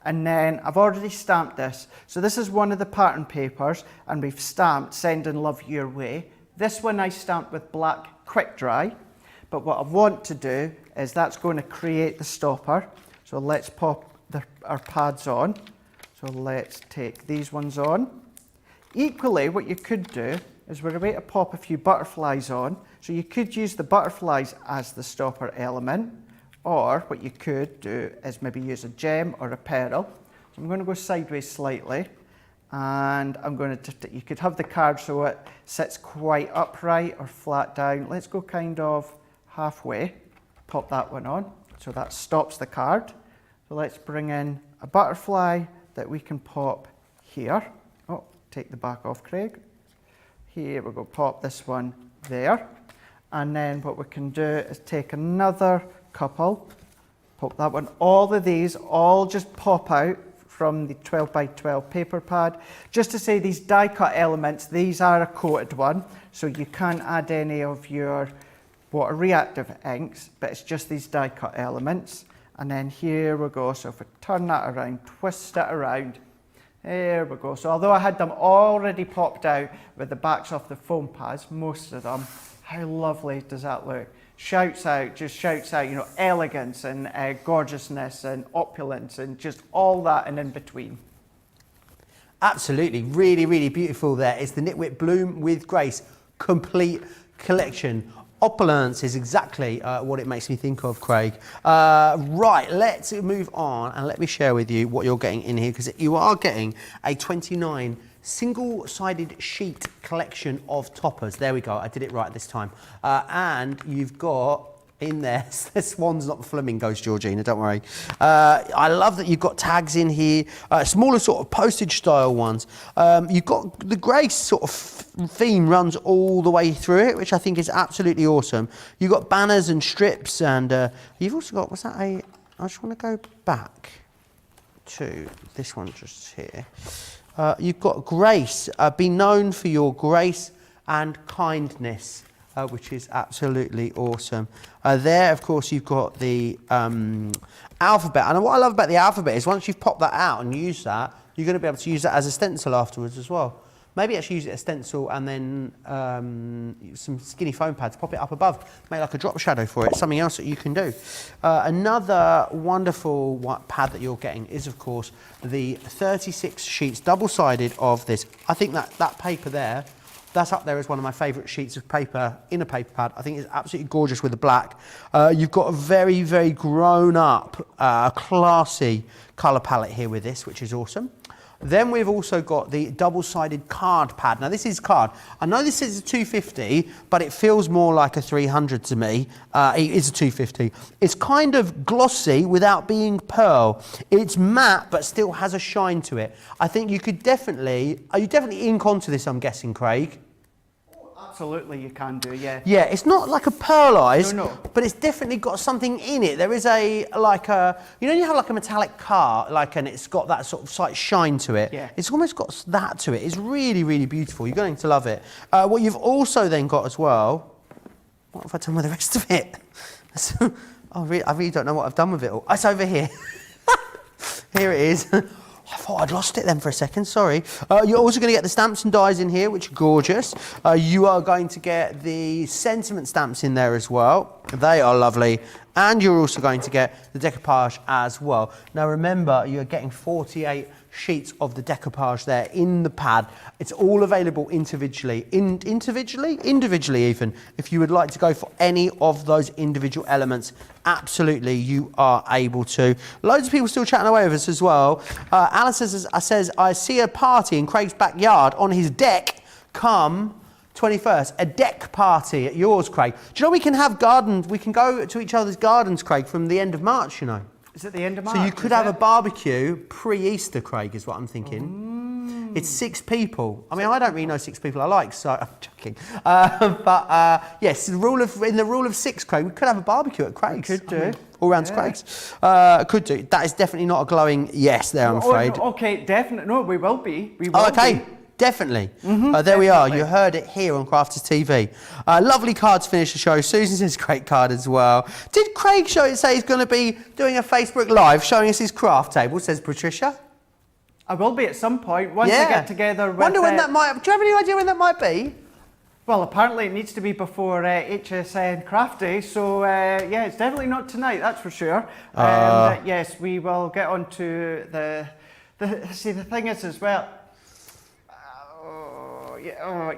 And then I've already stamped this. So this is one of the pattern papers, and we've stamped Sending Love Your Way. This one I stamped with black quick dry. But what I want to do is that's going to create the stopper. So let's pop our pads on. So let's take these ones on. Equally, what you could do is we're going to pop a few butterflies on. So you could use the butterflies as the stopper element, or what you could do is maybe use a gem or a pearl. So I'm going to go sideways slightly, and I'm going to, you could have the card so it sits quite upright or flat down. Let's go kind of halfway, pop that one on, so that stops the card. So let's bring in a butterfly that we can pop here. Oh, take the back off, Craig. Here we go, pop this one there. And then what we can do is take another couple, pop that one. All of these all just pop out from the 12 by 12 paper pad. Just to say, these die cut elements, these are a coated one, so you can't add any of your water reactive inks, but it's just these die cut elements. And then here we go. So if we turn that around, twist it around, there we go. So although I had them already popped out with the backs off the foam pads, most of them, how lovely does that look? Shouts out, just shouts out, you know, elegance and gorgeousness and opulence and just all that and in between. Absolutely, really, really beautiful there. It's the Nitwit Bloom with Grace complete collection. Opulence is exactly what it makes me think of, Craig. Right, let's move on and let me share with you what you're getting in here, because you are getting a 29 single-sided sheet collection of toppers. There we go, I did it right this time. And you've got in there, the swans, not the flamingos, Georgina, don't worry. I love that you've got tags in here, smaller sort of postage style ones. You've got the Grace sort of theme runs all the way through it, which I think is absolutely awesome. You've got banners and strips, and you've also got, what's that, I just want to go back to this one just here. You've got Grace, be known for your grace and kindness. Which is absolutely awesome. There, of course, you've got the alphabet. And what I love about the alphabet is once you've popped that out and used that, you're going to be able to use that as a stencil afterwards as well. Maybe actually use it as stencil and then some skinny foam pads, pop it up above, make like a drop shadow for it, something else that you can do. Another wonderful pad that you're getting is, of course, the 36 sheets, double-sided of this. I think that paper there, that's up there as one of my favourite sheets of paper in a paper pad. I think it's absolutely gorgeous with the black. You've got a very, very grown-up, classy colour palette here with this, which is awesome. Then we've also got the double-sided card pad. Now this is card. I know this is a 250, but it feels more like a 300 to me. It is a 250. It's kind of glossy without being pearl. It's matte, but still has a shine to it. I think you could definitely, are you definitely ink onto this, I'm guessing, Craig? Absolutely, you can do, yeah. Yeah, it's not like a pearlized, No. but it's definitely got something in it. There is a, like a, you know, you have like a metallic car, like, and it's got that sort of slight shine to it. Yeah. It's almost got that to it. It's really, really beautiful. You're going to love it. What you've also then got as well, what have I done with the rest of it? I really don't know what I've done with it all. It's over here. Here it is. I thought I'd lost it then for a second, sorry. You're also going to get the stamps and dies in here, which are gorgeous. You are going to get the sentiment stamps in there as well. They are lovely. And you're also going to get the decoupage as well. Now remember, you're getting 48 sheets of the decoupage there in the pad. It's all available individually, individually even. If you would like to go for any of those individual elements, absolutely you are able to. Loads of people still chatting away with us as well. Alice says, I see a party in Craig's backyard on his deck come 21st, a deck party at yours, Craig. Do you know we can have gardens, we can go to each other's gardens, Craig, from the end of March, you know? Is it the end of March? So you could have a barbecue pre-Easter, Craig, is what I'm thinking. It's 6 people. I mean, I don't really know 6 people I like, so I'm joking. Yes, in the rule of 6, Craig, we could have a barbecue at Craig's. Could do. All round Craig's. Could do. That is definitely not a glowing yes there, I'm afraid. Okay, definitely. No, we will be. We will Okay. be. Definitely. There we are. You heard it here on Crafters TV. Lovely card to finish the show. Susan says great card as well. Did Craig say he's going to be doing a Facebook Live showing us his craft table, says Patricia? I will be at some point once we get together with... Wonder when that might... Do you have any idea when that might be? Well, apparently it needs to be before HSN Craft Day, so yeah, it's definitely not tonight, that's for sure. Yes, we will get on to see, the thing is as well...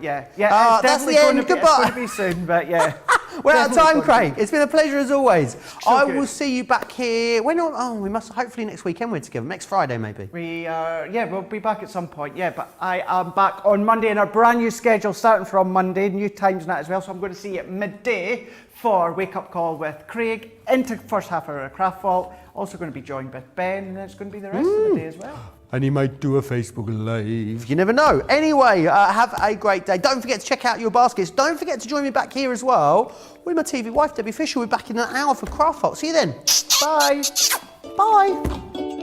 yeah. It's that's the definitely end. Goodbye. It's going to be soon, but yeah. We're out of time, Definitely Craig. It's been a pleasure as always. I good. will see you back here. When? We must hopefully next weekend we're together. Next Friday, maybe. We are, we'll be back at some point, but I am back on Monday in our brand new schedule starting from Monday, new times and that as well, so I'm going to see you at midday for Wake Up Call with Craig into first half of our Craft Vault. Also going to be joined by Ben, and then it's going to be the rest of the day as well. And he might do a Facebook Live. You never know. Anyway, have a great day. Don't forget to check out your baskets. Don't forget to join me back here as well with my TV wife, Debbie Fisher. We're back in an hour for Craft Vault. See you then. Bye. Bye.